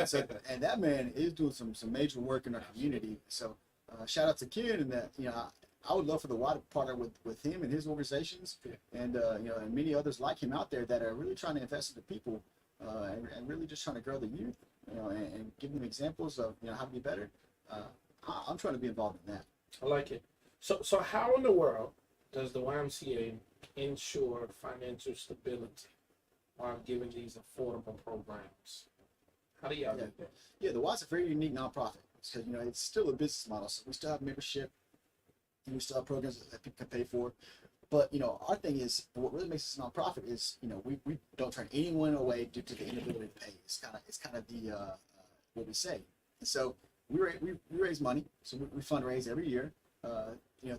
Speaker 3: and that man is doing some major work in our community. So shout out to Ken, and that I would love for the Y to partner with him and his organizations, and and many others like him out there that are really trying to invest in the people, and really just trying to grow the youth, and give them examples of how to be better. I'm trying to be involved in that.
Speaker 1: I like it. So how in the world does the YMCA ensure financial stability while giving these affordable programs? How do y'all do that?
Speaker 3: Yeah, the Y's a very unique nonprofit because it's still a business model. So we still have membership, and we still have programs that people can pay for. But our thing is, what really makes us a nonprofit is we don't turn anyone away due to the inability to pay. It's kind of the what we say. And so we raise money, so we fundraise every year,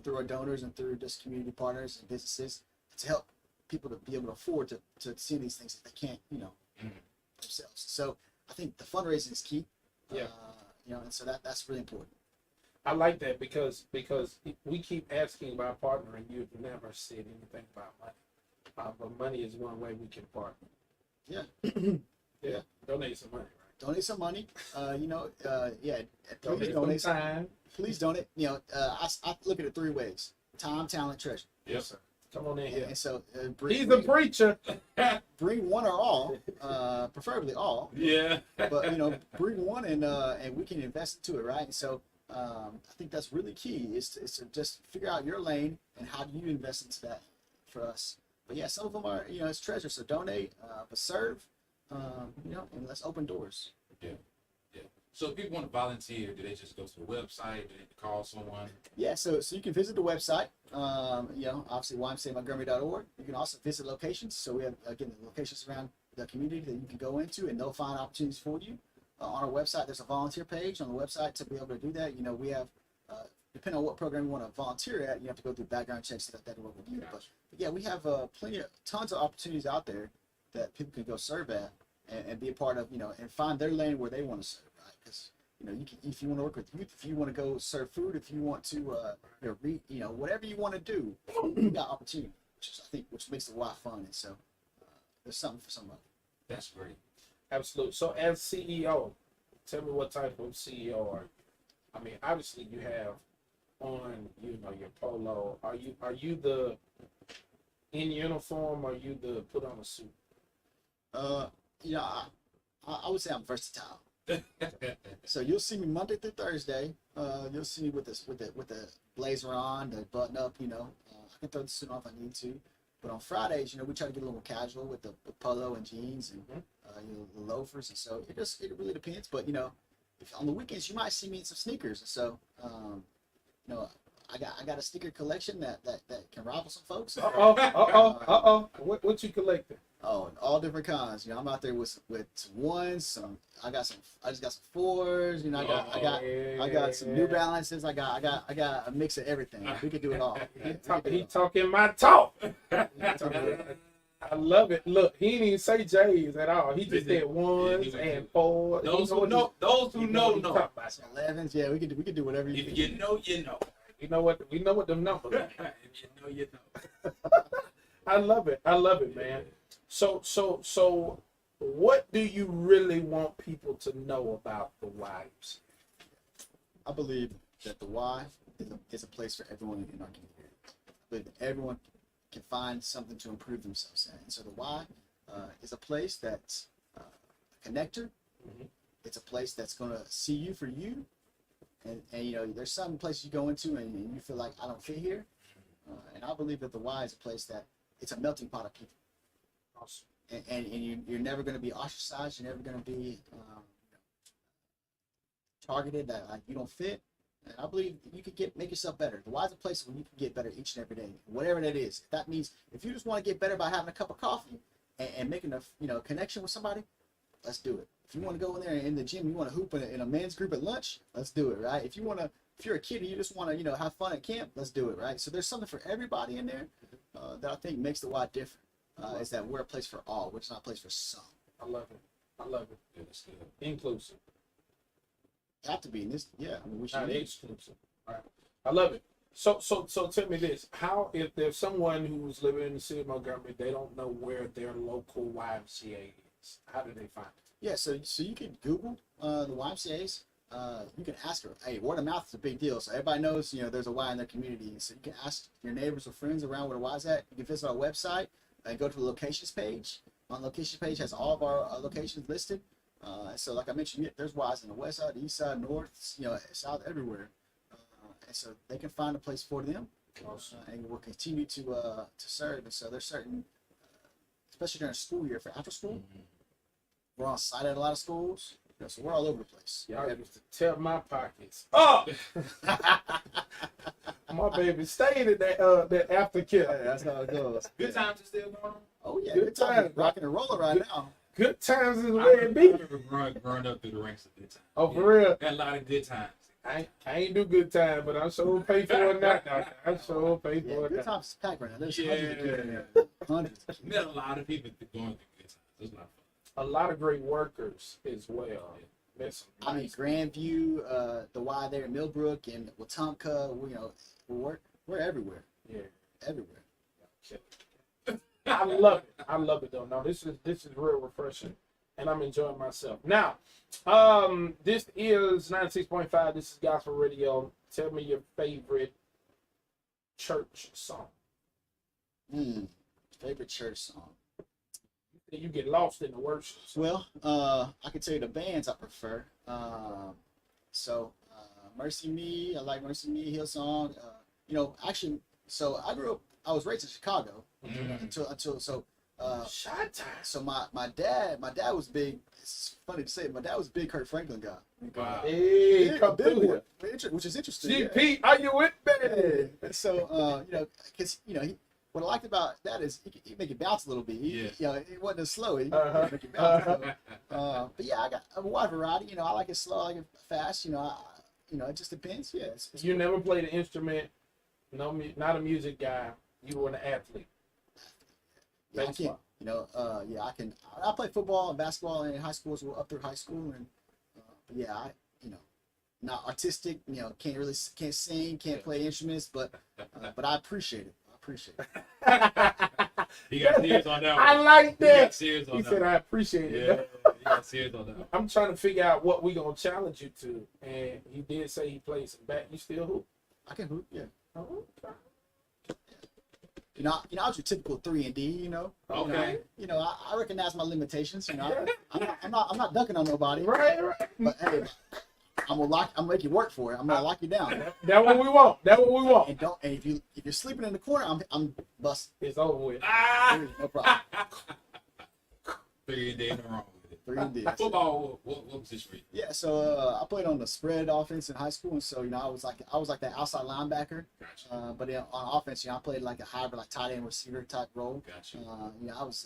Speaker 3: through our donors and through just community partners and businesses to help people to be able to afford to see these things that they can't themselves. So I think the fundraising is key.
Speaker 1: Yeah.
Speaker 3: And so that's really important.
Speaker 1: I like that because we keep asking about partnering. You've never said anything about money. But money is one way we can partner.
Speaker 3: Yeah.
Speaker 1: Yeah. Donate some money, right?
Speaker 3: Donate some money. Please
Speaker 1: Donate
Speaker 3: donate
Speaker 1: some time.
Speaker 3: Please donate. I look at it three ways: time, talent, treasure.
Speaker 1: Yes, sir. Come on in here.
Speaker 3: And so
Speaker 1: He's a preacher.
Speaker 3: bring one or all, preferably all.
Speaker 2: Yeah.
Speaker 3: But bring one and we can invest into it, right? And so I think that's really key is to just figure out your lane and how do you invest into that for us. But yeah, some of them are it's treasure. So donate, but serve, and let's open doors.
Speaker 2: Yeah. So if people want to volunteer, do they just go to the website? Do they call someone?
Speaker 3: Yeah, so you can visit the website, obviously ymcamontgomery.org. You can also visit locations. So we have, again, the locations around the community that you can go into and they'll find opportunities for you. On our website, there's a volunteer page on the website to be able to do that. We have, depending on what program you want to volunteer at, you have to go through background checks like that to work with you. But yeah, we have tons of opportunities out there that people can go serve at and be a part of, and find their lane where they want to serve. Because if you want to work with youth, if you want to go serve food, if you want to read, whatever you want to do, you got opportunity, which makes the Y fun. And so there's something for somebody.
Speaker 2: That's great.
Speaker 1: Absolutely. So as CEO, tell me what type of CEO are you? I mean, obviously you have on, your polo. Are you the in uniform? Or are you the put on a suit?
Speaker 3: I would say I'm versatile. So you'll see me Monday through Thursday. You'll see me with the blazer on, the button up. I can throw the suit on if I need to. But on Fridays, we try to get a little more casual with the polo and jeans and the loafers. And so it really depends. But if on the weekends you might see me in some sneakers. And so I got a sneaker collection that can rival some folks.
Speaker 1: What you collecting?
Speaker 3: Oh, all different kinds. I'm out there with some ones. I just got some fours. I got some New Balances. I got a mix of everything. We could do it all.
Speaker 1: He talking my talk. I love it. Look, he didn't even say J's at all. He just said ones and fours.
Speaker 2: Those who know, know.
Speaker 3: 11s. Yeah, we could do whatever you.
Speaker 2: If you know, you know.
Speaker 1: We know what them numbers are.
Speaker 2: If you know, you know.
Speaker 1: I love it, man. So what do you really want people to know about the Y's?
Speaker 3: I believe that the Y is a place for everyone in our community. But everyone can find something to improve themselves in. And so the Y is a place that's a connector.
Speaker 1: Mm-hmm.
Speaker 3: It's a place that's going to see you for you. And there's some places you go into and you feel like I don't fit here. And I believe that the Y is a place that it's a melting pot of people.
Speaker 1: Awesome.
Speaker 3: And you're never going to be ostracized. You're never going to be targeted that you don't fit. And I believe you could make yourself better. The Y is a place where you can get better each and every day, whatever that is. If that means if you just want to get better by having a cup of coffee and making a connection with somebody, let's do it. If you want to go in there in the gym, you want to hoop in a men's group at lunch, let's do it, right? If you're a kid and you just want to have fun at camp, let's do it, right? So there's something for everybody in there that I think makes the Y different. Is that we're a place for all, we're just not a place for some.
Speaker 1: I love it.
Speaker 2: Yeah, that's good.
Speaker 1: Inclusive.
Speaker 3: Have to be in this, yeah. I mean, we should
Speaker 1: Not
Speaker 3: be.
Speaker 1: exclusive. All right. I love it. So tell me this: how, if there's someone who's living in the city of Montgomery, they don't know where their local YMCA audience? How do they find it?
Speaker 3: Yeah, so you can Google the YMCA's. You can ask her. Hey, word of mouth is a big deal, so everybody knows there's a Y in their community. So you can ask your neighbors or friends around where the Y's at. You can visit our website and go to the locations page. On the locations page has all of our locations listed. So like I mentioned, there's Y's in the west side, the east side, north, south, everywhere. And so they can find a place for them, and we'll continue to serve. And so there's certain, especially during school year for after school. We're on site at a lot of schools, so we're all over the place.
Speaker 1: Y'all used to tear my pockets up. My baby stayed at that aftercare.
Speaker 3: Yeah, that's how it goes.
Speaker 2: Good times are still going on.
Speaker 3: Oh yeah,
Speaker 1: Good
Speaker 3: good times.
Speaker 1: times.
Speaker 3: Rocking and rolling right now.
Speaker 1: Good times is
Speaker 2: I
Speaker 1: where it be.
Speaker 2: remember growing up through the ranks of good times.
Speaker 1: Oh, for real?
Speaker 2: Got a lot of good times.
Speaker 1: I ain't do good time, but I'm sure pay for it now. I'm sure pay
Speaker 3: Yeah,
Speaker 1: for it
Speaker 3: good
Speaker 1: now.
Speaker 3: times is packed right now. There's
Speaker 2: Yeah.
Speaker 3: hundreds of kids in there. Hundreds of kids.
Speaker 2: Met a lot of people going through good times. It was a lot of fun.
Speaker 1: A lot of great workers as well. That's
Speaker 3: I mean, Grandview, the Y there in Millbrook and Wetumpka. We're everywhere.
Speaker 1: yeah.
Speaker 3: Everywhere.
Speaker 1: I love it. I love it though. No, this is real refreshing, and I'm enjoying myself. Now, this is 96.5. This is Gospel Radio. Tell me your favorite church song.
Speaker 3: Favorite church song.
Speaker 1: You get lost in the worship.
Speaker 3: Well, I can tell you the bands I prefer. Mercy Me, I like Mercy Me, Hillsong. Actually, so I was raised in Chicago until
Speaker 1: Shot time.
Speaker 3: so my dad was big. It's funny to say, my dad was a big Kurt Franklin guy.
Speaker 2: Wow.
Speaker 1: Hey,
Speaker 3: Yeah,
Speaker 1: come
Speaker 3: big
Speaker 1: through
Speaker 3: one,
Speaker 1: here.
Speaker 3: which is interesting. Yeah.
Speaker 1: GP, are you with me?
Speaker 3: And so because what I liked about that is he make it bounce a little bit. It wasn't as slow. He make it bounce. But yeah, I got a wide variety. I like it slow, I like it fast. It just depends. Yeah. It's
Speaker 1: You never played an instrument. No, not a music guy. You were an athlete.
Speaker 3: yeah, I can. I can. I played football and basketball in high school, so up through high school, and but yeah, not artistic. Can't sing, can't play instruments, but I appreciate it.
Speaker 2: He got serious on that one.
Speaker 1: I like
Speaker 2: He got
Speaker 1: that.
Speaker 2: serious on
Speaker 1: He
Speaker 2: that
Speaker 1: said,
Speaker 2: one.
Speaker 1: I appreciate it.
Speaker 2: Yeah, he got serious on that one.
Speaker 1: I'm trying to figure out what we going to challenge you to. And he did say he plays some back. You still hoop?
Speaker 3: I can hoop. Yeah.
Speaker 1: Oh, okay.
Speaker 3: I was your typical 3-and-D.
Speaker 2: Okay.
Speaker 3: I recognize my limitations. I'm not dunking on nobody.
Speaker 1: Right.
Speaker 3: But hey, I'm gonna make you work for it. I'm gonna lock you down.
Speaker 1: That's what we want.
Speaker 3: And if you're sleeping in the corner, I'm busting.
Speaker 1: It's over with.
Speaker 2: Ah!
Speaker 3: No problem.
Speaker 2: 3 days in a row with it.
Speaker 3: 3-and-D.
Speaker 2: Football, what position were you?
Speaker 3: Yeah, so I played on the spread offense in high school, and so I was like that outside linebacker.
Speaker 2: Gotcha.
Speaker 3: But on offense, I played like a hybrid, like tight end receiver type role.
Speaker 2: Gotcha.
Speaker 3: I was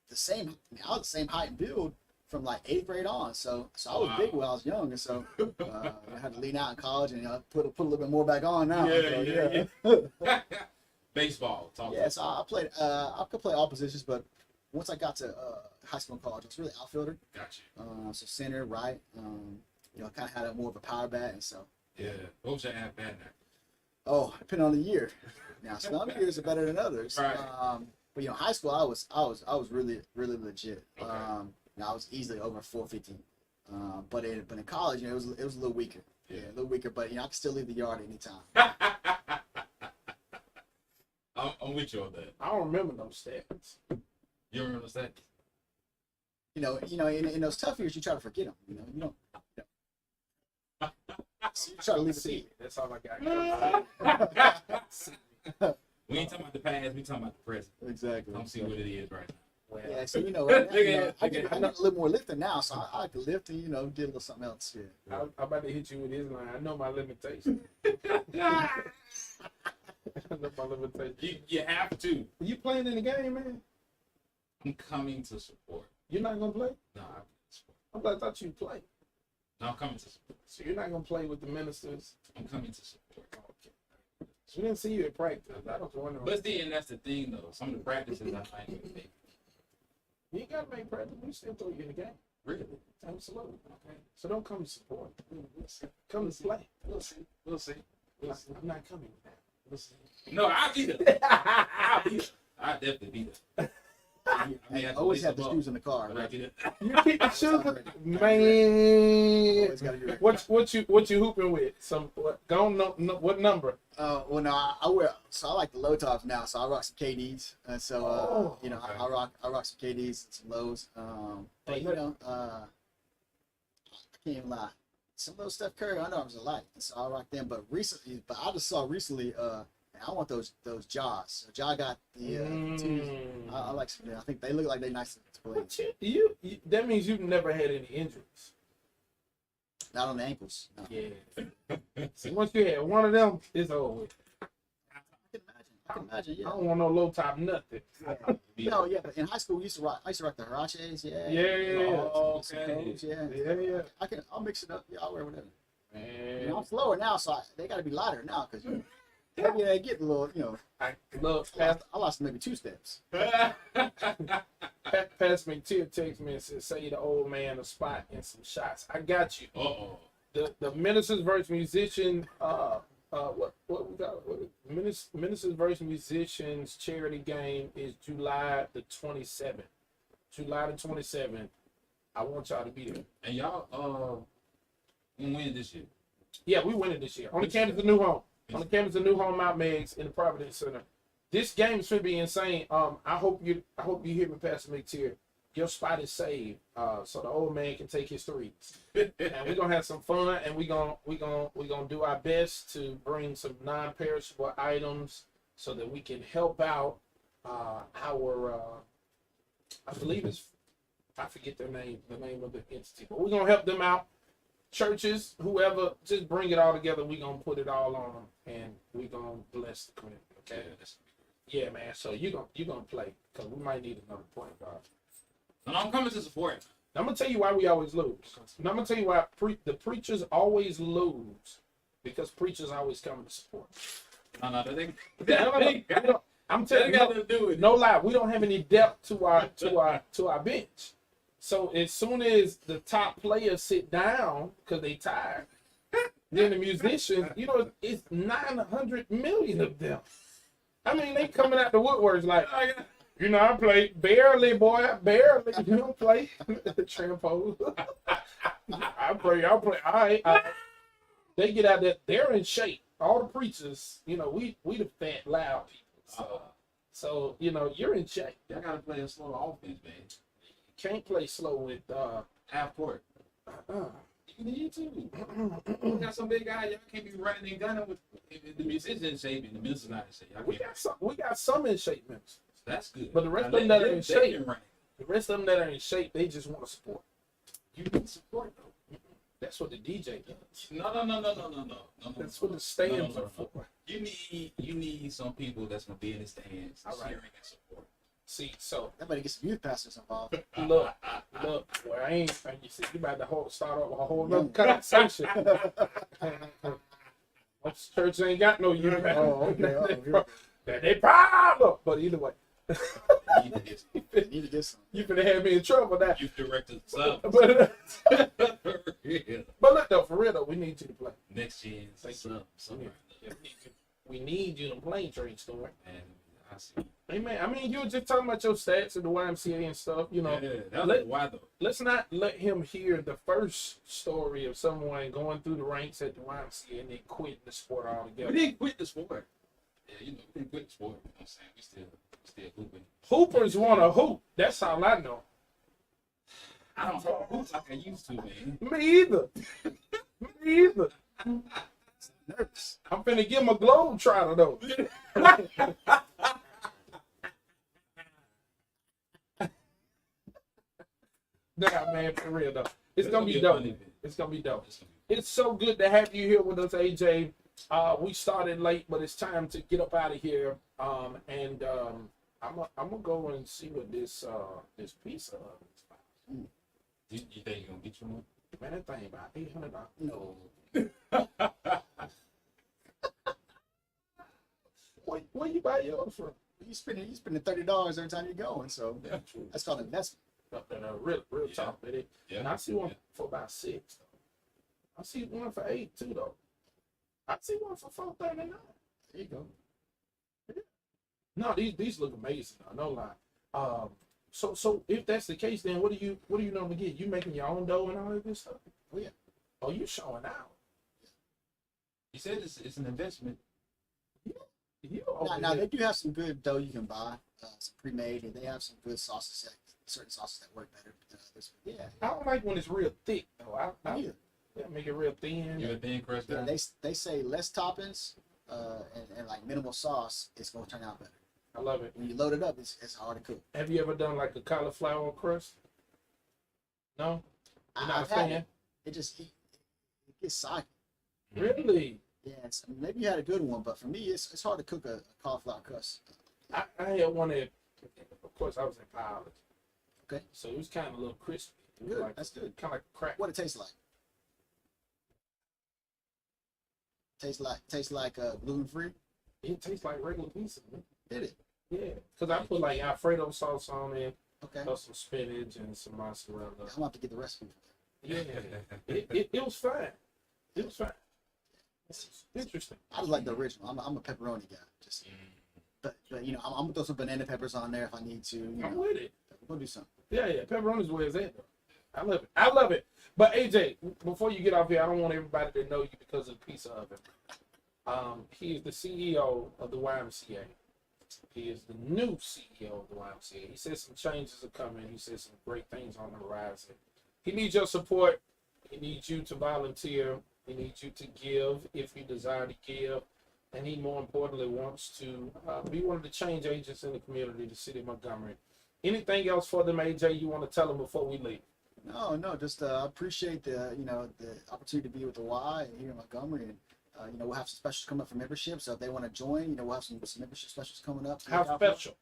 Speaker 3: the same. I was the same height and build from like 8th grade on. So I was
Speaker 2: Wow.
Speaker 3: big when I was young, and so I had to lean out in college and put a little bit more back on now.
Speaker 2: Yeah,
Speaker 3: So,
Speaker 2: yeah. Baseball. Talk to
Speaker 3: Yeah,
Speaker 2: me.
Speaker 3: so I played. I could play all positions, but once I got to high school and college, I was really outfielder.
Speaker 2: Gotcha.
Speaker 3: So center, right. I kind of had more of a power bat, and so.
Speaker 2: Yeah. What was your at bat now?
Speaker 3: Oh, depending on the year. Now some years are better than others.
Speaker 2: Right.
Speaker 3: But high school, I was really legit.
Speaker 2: Okay.
Speaker 3: I was easily over 450. But in college, it was a little weaker.
Speaker 2: Yeah.
Speaker 3: A little weaker. But I could still leave the yard anytime.
Speaker 2: I'm with you on that.
Speaker 1: I don't remember those stats.
Speaker 2: You remember that?
Speaker 3: In those tough years, you try to forget them. You don't. So you try to leave it
Speaker 1: See,
Speaker 3: be.
Speaker 1: that's all I got.
Speaker 2: We ain't talking about the past, we talking about the present.
Speaker 3: Exactly.
Speaker 2: Come see what it is right now.
Speaker 1: Well,
Speaker 3: Yeah, so right now, I
Speaker 2: Look at-
Speaker 3: do a little more lifting now, so I can lift and did a little something else. Yeah.
Speaker 1: I'm about to hit you with his line. I know my limitations. I know my limitations.
Speaker 2: You have to.
Speaker 1: You playing in the game, man?
Speaker 2: I'm coming to support.
Speaker 1: You're not gonna play?
Speaker 2: No, I'm coming to support.
Speaker 1: I thought you'd play.
Speaker 2: No, I'm coming to support.
Speaker 1: So you're not gonna play with the ministers?
Speaker 2: I'm coming to support.
Speaker 1: Okay. So we didn't see you at practice. I was wondering.
Speaker 2: But then that's the thing though. Some of the practices I might even make.
Speaker 1: You ain't gotta make practice. We still throw you in the game.
Speaker 2: Really?
Speaker 1: Absolutely.
Speaker 2: Okay.
Speaker 1: So don't come to support.
Speaker 2: We'll see.
Speaker 1: Come to play.
Speaker 2: We'll see. We'll see. We'll see.
Speaker 1: I'm not coming with that.
Speaker 2: We'll see. No, I'll be there. I'll be there. I'll definitely be there. may have to
Speaker 3: always
Speaker 2: lace
Speaker 3: have the
Speaker 2: them up.
Speaker 3: shoes in the car.
Speaker 2: When I
Speaker 3: Right?
Speaker 2: get it.
Speaker 1: You keep the shoes,
Speaker 3: Man.
Speaker 1: man.
Speaker 3: Always gotta be ready.
Speaker 1: What you hooping with? Some what? Go on, no, what number?
Speaker 3: Well, no, I wear. So I like the low tops now. So I rock some KDs, and so
Speaker 1: Oh,
Speaker 3: you know,
Speaker 2: okay.
Speaker 3: I rock some KDs and some lows. But you know, I can't even lie. Some of those Steph Curry underarms are light, and so I rock them. But I just saw recently. I want those Jaws. So Ja got the twos. I like some. I think they look like they nice to play.
Speaker 1: What you that means you've never had any injuries.
Speaker 3: Not on the ankles. No.
Speaker 1: Yeah. So once you had one of them, it's over with.
Speaker 3: I can imagine.
Speaker 1: I
Speaker 3: Yeah.
Speaker 1: don't want no low top nothing.
Speaker 3: No, yeah, but in high school we used to rock. I used to rock the Huaraches. Yeah.
Speaker 1: Yeah.
Speaker 3: Some
Speaker 2: Okay.
Speaker 3: codes, yeah.
Speaker 1: Yeah.
Speaker 3: I'll mix it up. Yeah, I'll wear whatever. You
Speaker 1: Man,
Speaker 3: know, I'm slower now, so they got to be lighter now because maybe they get a little. You know,
Speaker 1: I look.
Speaker 3: I lost maybe 2 steps.
Speaker 1: Pass McTeer text me and said, "Say the old man a spot and some shots." I got you.
Speaker 2: Uh-oh.
Speaker 1: The Ministers versus Musician. What we got? Ministers versus Musicians charity game is July the 27th. July the 27th. I want y'all to be there.
Speaker 2: And y'all gonna win this year.
Speaker 1: Yeah, we winning this year on the campus of New Home. On the campus of New Home Mount Meigs in the Providence Center. This game should be insane. I hope you hear me, Pastor McTeer. Your spot is saved, so the old man can take his threes. And we're gonna have some fun, and we're gonna do our best to bring some non-perishable items so that we can help out our I believe it's, I forget the name of the entity, but we're gonna help them out. Churches, whoever, just bring it all together. We're gonna put it all on them, and we're gonna bless the community. Okay. Yeah, man. So you gonna play, because we might need another point guard.
Speaker 2: And I'm coming to support.
Speaker 1: I'm gonna tell you why we always lose. And I'm gonna tell you why the preachers always lose, because preachers always come to support.
Speaker 2: No, that ain't.
Speaker 1: We don't- I'm telling you,
Speaker 2: got to do it.
Speaker 1: no lie, we don't have any depth to our bench. So as soon as the top players sit down because they tired, then the musicians, you know, it's 900 million of them. I mean, they coming out the woodworks like, you know, I play barely, boy, barely. You don't play trampos. I play. All right. They get out there. They're in shape. All the preachers, you know, we the fat, loud people. So you know, you're in shape.
Speaker 2: Y'all gotta play a slow offense, man.
Speaker 1: Can't play slow with.
Speaker 2: Half court. You need to. You got some big guy. Y'all can't be running and gunning with the musicians in shape and the ministers not in shape. Y'all
Speaker 1: We
Speaker 2: can't-
Speaker 1: got some in shape members.
Speaker 2: That's good.
Speaker 1: But the rest
Speaker 2: Now,
Speaker 1: of them that are in
Speaker 2: they
Speaker 1: shape,
Speaker 2: can run.
Speaker 1: the rest of them that are in shape, they just want to support.
Speaker 2: You need support though.
Speaker 1: That's what the DJ does.
Speaker 2: No.
Speaker 1: That's what the stands
Speaker 2: No.
Speaker 1: are for.
Speaker 2: You need some people that's gonna be in the stands,
Speaker 1: All right.
Speaker 2: cheering and support.
Speaker 1: See, so
Speaker 3: That better get some youth pastors involved.
Speaker 1: look, well, I ain't. You see, you about to start off a whole other conversation. Most churches ain't got no youth.
Speaker 3: Oh, okay.
Speaker 1: They problem. But either way,
Speaker 2: You need to get some
Speaker 3: Need to get some.
Speaker 1: you finna have me in trouble now.
Speaker 2: youth directors up.
Speaker 1: But look though, for real though, we need you to play.
Speaker 2: Next gen,
Speaker 1: Thank you.
Speaker 2: somewhere.
Speaker 1: We need you to play, Trade Store.
Speaker 2: And I see.
Speaker 1: Hey man, I mean, you were just talking about your stats at the YMCA and stuff. You know,
Speaker 2: Yeah, that was why though.
Speaker 1: let's not let him hear the first story of someone going through the ranks at the YMCA and then quitting the sport altogether.
Speaker 2: We didn't quit the sport. Yeah, we didn't quit the sport. You know what I'm saying? We still hooping.
Speaker 1: Hoopers want to hoop. That's all I know.
Speaker 2: I don't hoop like I used to, man.
Speaker 1: Me either. Me either.
Speaker 3: Nervous.
Speaker 1: I'm finna give him a globe trotter though. Nah, man, for real though. It's gonna be
Speaker 2: a
Speaker 1: dope.
Speaker 2: fun event.
Speaker 1: It's gonna be dope.
Speaker 2: It's gonna be-
Speaker 1: It's so good to have you here with us, AJ. We started late, but it's time to get up out of here. I'm gonna go and see what this pizza is about.
Speaker 2: You think you're gonna get you one?
Speaker 1: Man, that thing about $800.
Speaker 3: No.
Speaker 1: Where you buy yours from?
Speaker 3: You spending $30 every time you're going, so
Speaker 1: Yeah, true.
Speaker 3: that's called investment.
Speaker 1: Real
Speaker 2: Yeah.
Speaker 1: talk, baby.
Speaker 2: Yeah.
Speaker 1: And I see one for about $6. I see one for $8 too, though. I see one for $4.39.
Speaker 3: There you go.
Speaker 1: No, these look amazing. Though, no lie. So if that's the case, then what do you normally get? You making your own dough and all of this stuff?
Speaker 3: Oh, yeah.
Speaker 1: Oh, you showing out.
Speaker 2: You said it's an investment.
Speaker 1: You over
Speaker 3: Now
Speaker 1: here.
Speaker 3: they do have some good dough you can buy, some pre-made, and they have some good sauces certain sauces that work better than others. Yeah.
Speaker 1: I don't like when it's real thick though. I
Speaker 3: Yeah.
Speaker 1: make it real thin.
Speaker 2: You're a thin crust guy.
Speaker 3: Yeah, they say less toppings and like minimal sauce, it's gonna turn out better.
Speaker 1: I love it.
Speaker 3: When you load it up, it's hard to cook.
Speaker 1: Have you ever done like a cauliflower crust? No, you're not a
Speaker 3: I've had
Speaker 1: fan.
Speaker 3: it. It just it gets soggy.
Speaker 1: Really?
Speaker 3: Yeah, maybe you had a good one, but for me, it's hard to cook a cauliflower crust.
Speaker 1: I had one that, of course, I was in college.
Speaker 3: Okay.
Speaker 1: So it was kind of a little crispy. It was
Speaker 3: Good,
Speaker 1: like,
Speaker 3: that's good.
Speaker 1: Kind of like crack.
Speaker 3: What it tastes like? Tastes like gluten free.
Speaker 1: It tastes like regular pizza. Man.
Speaker 3: Did it?
Speaker 1: Yeah, because I put like Alfredo sauce on it,
Speaker 3: Okay.
Speaker 1: plus some spinach and some mozzarella.
Speaker 3: I'm gonna have to get the recipe for that.
Speaker 1: Yeah, it was fine. It was fine. It's interesting.
Speaker 3: I just like the original. I'm a pepperoni guy. Just, but you know, I'm gonna throw some banana peppers on there if I need to. You
Speaker 1: I'm
Speaker 3: know,
Speaker 1: with it.
Speaker 3: we'll do something.
Speaker 1: Yeah, pepperoni's where it's at. Though. I love it. I love it. But AJ, before you get off here, I don't want everybody to know you because of the pizza oven. He is the CEO of the YMCA. He is the new CEO of the YMCA. He says some changes are coming. He says some great things on the horizon. He needs your support. He needs you to volunteer. He needs you to give if you desire to give. And he, more importantly, wants to be one of the change agents in the community, the city of Montgomery. Anything else for them, AJ, you want to tell them before we leave?
Speaker 3: No, just I appreciate the opportunity to be with the Y here in Montgomery, and we'll have some specials coming up for membership. So if they want to join, we'll have some membership specials coming up.
Speaker 1: How special?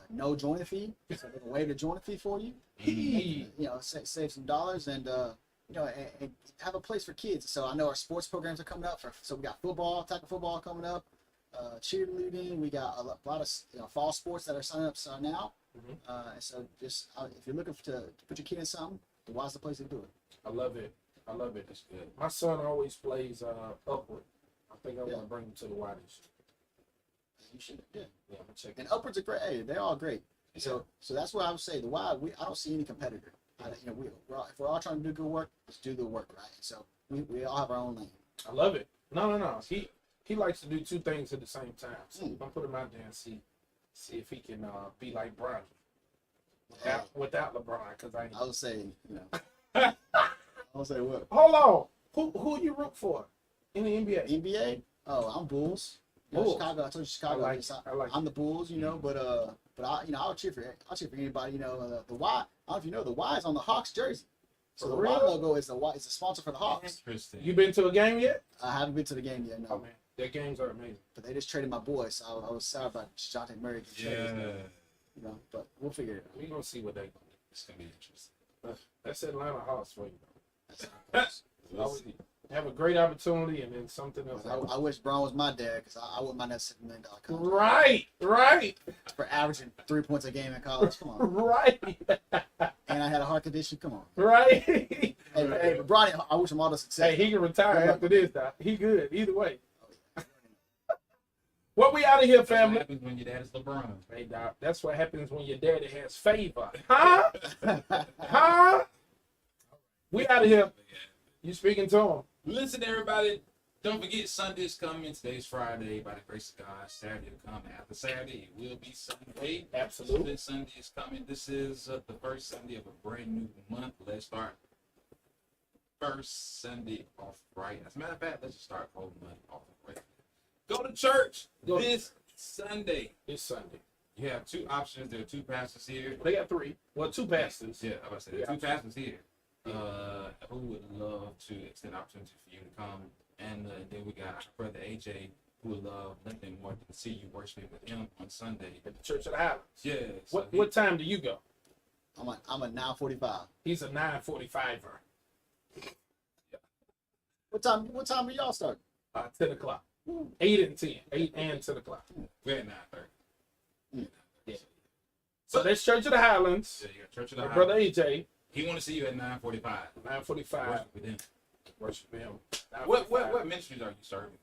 Speaker 3: No joiner fee. So they're gonna waive the joiner fee for you.
Speaker 1: He.
Speaker 3: Save some dollars and and have a place for kids. So I know our sports programs are coming up. So we got tackle football coming up, cheerleading. We got a lot of fall sports that are signing up now.
Speaker 1: Mhm.
Speaker 3: And so just if you're looking to put your kid in something, the Y's the place to do it.
Speaker 1: I love it. I love it.
Speaker 2: That's good.
Speaker 1: My son always plays upward. I think I want
Speaker 3: Yeah.
Speaker 1: to bring him to the Y this year.
Speaker 3: You should, yeah.
Speaker 1: Yeah, I'm gonna check it.
Speaker 3: And upwards are great. Hey, they're all great. So that's what I would say. The Y, I don't see any competitor. If we're all trying to do good work, let's do good work, right? So we all have our own lane.
Speaker 1: I love it. No. He likes to do two things at the same time. So
Speaker 3: Mm.
Speaker 1: I'm gonna put him out there and see if he can be like Bronny
Speaker 3: Hey,
Speaker 1: without LeBron. Because I ain't.
Speaker 3: I would say, I would say what?
Speaker 1: Hold on. Who you root for in the NBA?
Speaker 3: NBA? Oh, I'm Bulls.
Speaker 1: Bulls.
Speaker 3: Chicago. I told you
Speaker 1: I
Speaker 3: Chicago.
Speaker 1: like. I like.
Speaker 3: I'm the Bulls, but I'll cheer for anybody. The Y. I don't know if you know the Y is on the Hawks jersey. So
Speaker 1: For
Speaker 3: the
Speaker 1: real?
Speaker 3: Y logo is the Y. It's a sponsor for the Hawks.
Speaker 2: Interesting.
Speaker 1: You been to a game yet?
Speaker 3: I haven't been to the game yet, no.
Speaker 1: Oh man, their games are amazing.
Speaker 3: But they just traded my boy, so I was sad about Dejounte Murray. getting traded,
Speaker 2: Yeah.
Speaker 3: But we'll figure it out.
Speaker 1: We gonna see what they.
Speaker 2: It's gonna be interesting.
Speaker 1: That's Atlanta Hawks for you.
Speaker 3: That's-
Speaker 1: Always have a great opportunity and then something else.
Speaker 3: I wish Braun was my dad because I wouldn't mind that $7 million contract
Speaker 1: Right.
Speaker 3: for averaging 3 points a game in college. Come on.
Speaker 1: Right.
Speaker 3: And I had a heart condition. Come on.
Speaker 1: Right.
Speaker 3: Hey, but Bronny, I wish him all the success.
Speaker 1: Hey, he can retire
Speaker 3: Good luck.
Speaker 1: after this. Doc. He good either way. What we out of here,
Speaker 2: That's what
Speaker 1: family?
Speaker 2: happens when your dad is LeBron.
Speaker 1: Hey, Doc, that's what happens when your daddy has favor. Huh? Huh? We out of here. You speaking to him?
Speaker 2: Listen, everybody. Don't forget Sunday's coming. Today's Friday. By the grace of God, Saturday will come. After Saturday, it will be Sunday.
Speaker 1: Absolutely.
Speaker 2: Sunday is coming. This is the first Sunday of a brand new month. Let's start first Sunday off right. As a matter of fact, let's just start the whole month off right. Go to church
Speaker 1: Go.
Speaker 2: this Sunday.
Speaker 1: It's Sunday.
Speaker 2: You have two options. There are two pastors here.
Speaker 1: They got three. Well, two pastors.
Speaker 2: Yeah, I was about to say there are two pastors here. Who would love to extend opportunity for you to come, and then we got our brother AJ, who would love nothing more than to see you worshiping with him on Sunday.
Speaker 1: At the Church of the Highlands.
Speaker 2: Yeah. so
Speaker 1: What time do you go?
Speaker 3: I'm a 9:45.
Speaker 1: He's a 9:45er.
Speaker 3: What time do y'all start?
Speaker 1: 10 o'clock. 8 and 10. 8 and 10 o'clock.
Speaker 2: We're at 9:30.
Speaker 1: Yeah. So that's Church of the Highlands.
Speaker 2: Yeah, you got Church of the
Speaker 1: My
Speaker 2: High.
Speaker 1: brother AJ,
Speaker 2: He want to see you at 9:45.
Speaker 1: 9:45.
Speaker 2: Worship with him.
Speaker 1: Worship him.
Speaker 2: What ministries are you serving?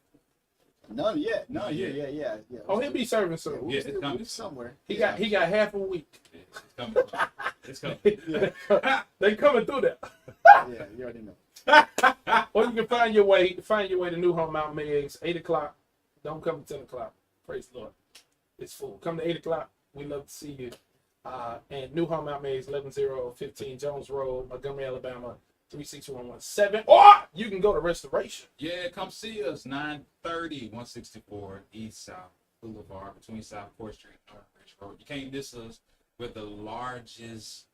Speaker 3: None yet. No,
Speaker 2: Not
Speaker 3: yeah.
Speaker 1: Oh, he'll be serving
Speaker 3: Yeah,
Speaker 1: soon.
Speaker 3: we'll
Speaker 2: Yeah, it's
Speaker 3: we'll
Speaker 2: coming.
Speaker 3: be somewhere.
Speaker 1: He got half a week.
Speaker 2: coming. It's coming.
Speaker 1: They coming through there.
Speaker 3: Yeah, you already know.
Speaker 1: Or you can find your way to New Home Mount Meigs, 8 o'clock. Don't come at 10 o'clock. Praise the Lord. It's full. Come to 8 o'clock. We love to see you. And New Home Mount Meigs, 11015 Jones Road, Montgomery, Alabama, 36117. Or you can go to Restoration.
Speaker 2: Yeah, come see us. 930 164 East South Boulevard between South Court Street and North Ridge Road. You can't miss us. We're the largest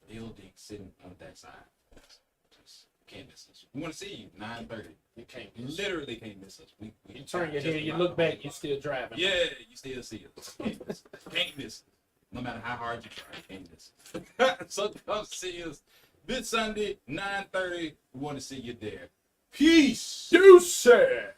Speaker 2: building sitting on that side. Just can't miss us. We want to see you. 930.
Speaker 1: You can't
Speaker 2: You
Speaker 1: miss.
Speaker 2: literally can't miss us. We
Speaker 1: You turn your
Speaker 2: just
Speaker 1: head, you
Speaker 2: about
Speaker 1: look
Speaker 2: the
Speaker 1: back,
Speaker 2: whole
Speaker 1: you still driving.
Speaker 2: Yeah, you still see us. Can't miss us. Can't miss us. No matter how hard you try, can't miss us. So come see us this Sunday, 9:30. We want to see you there. Peace.
Speaker 1: You said.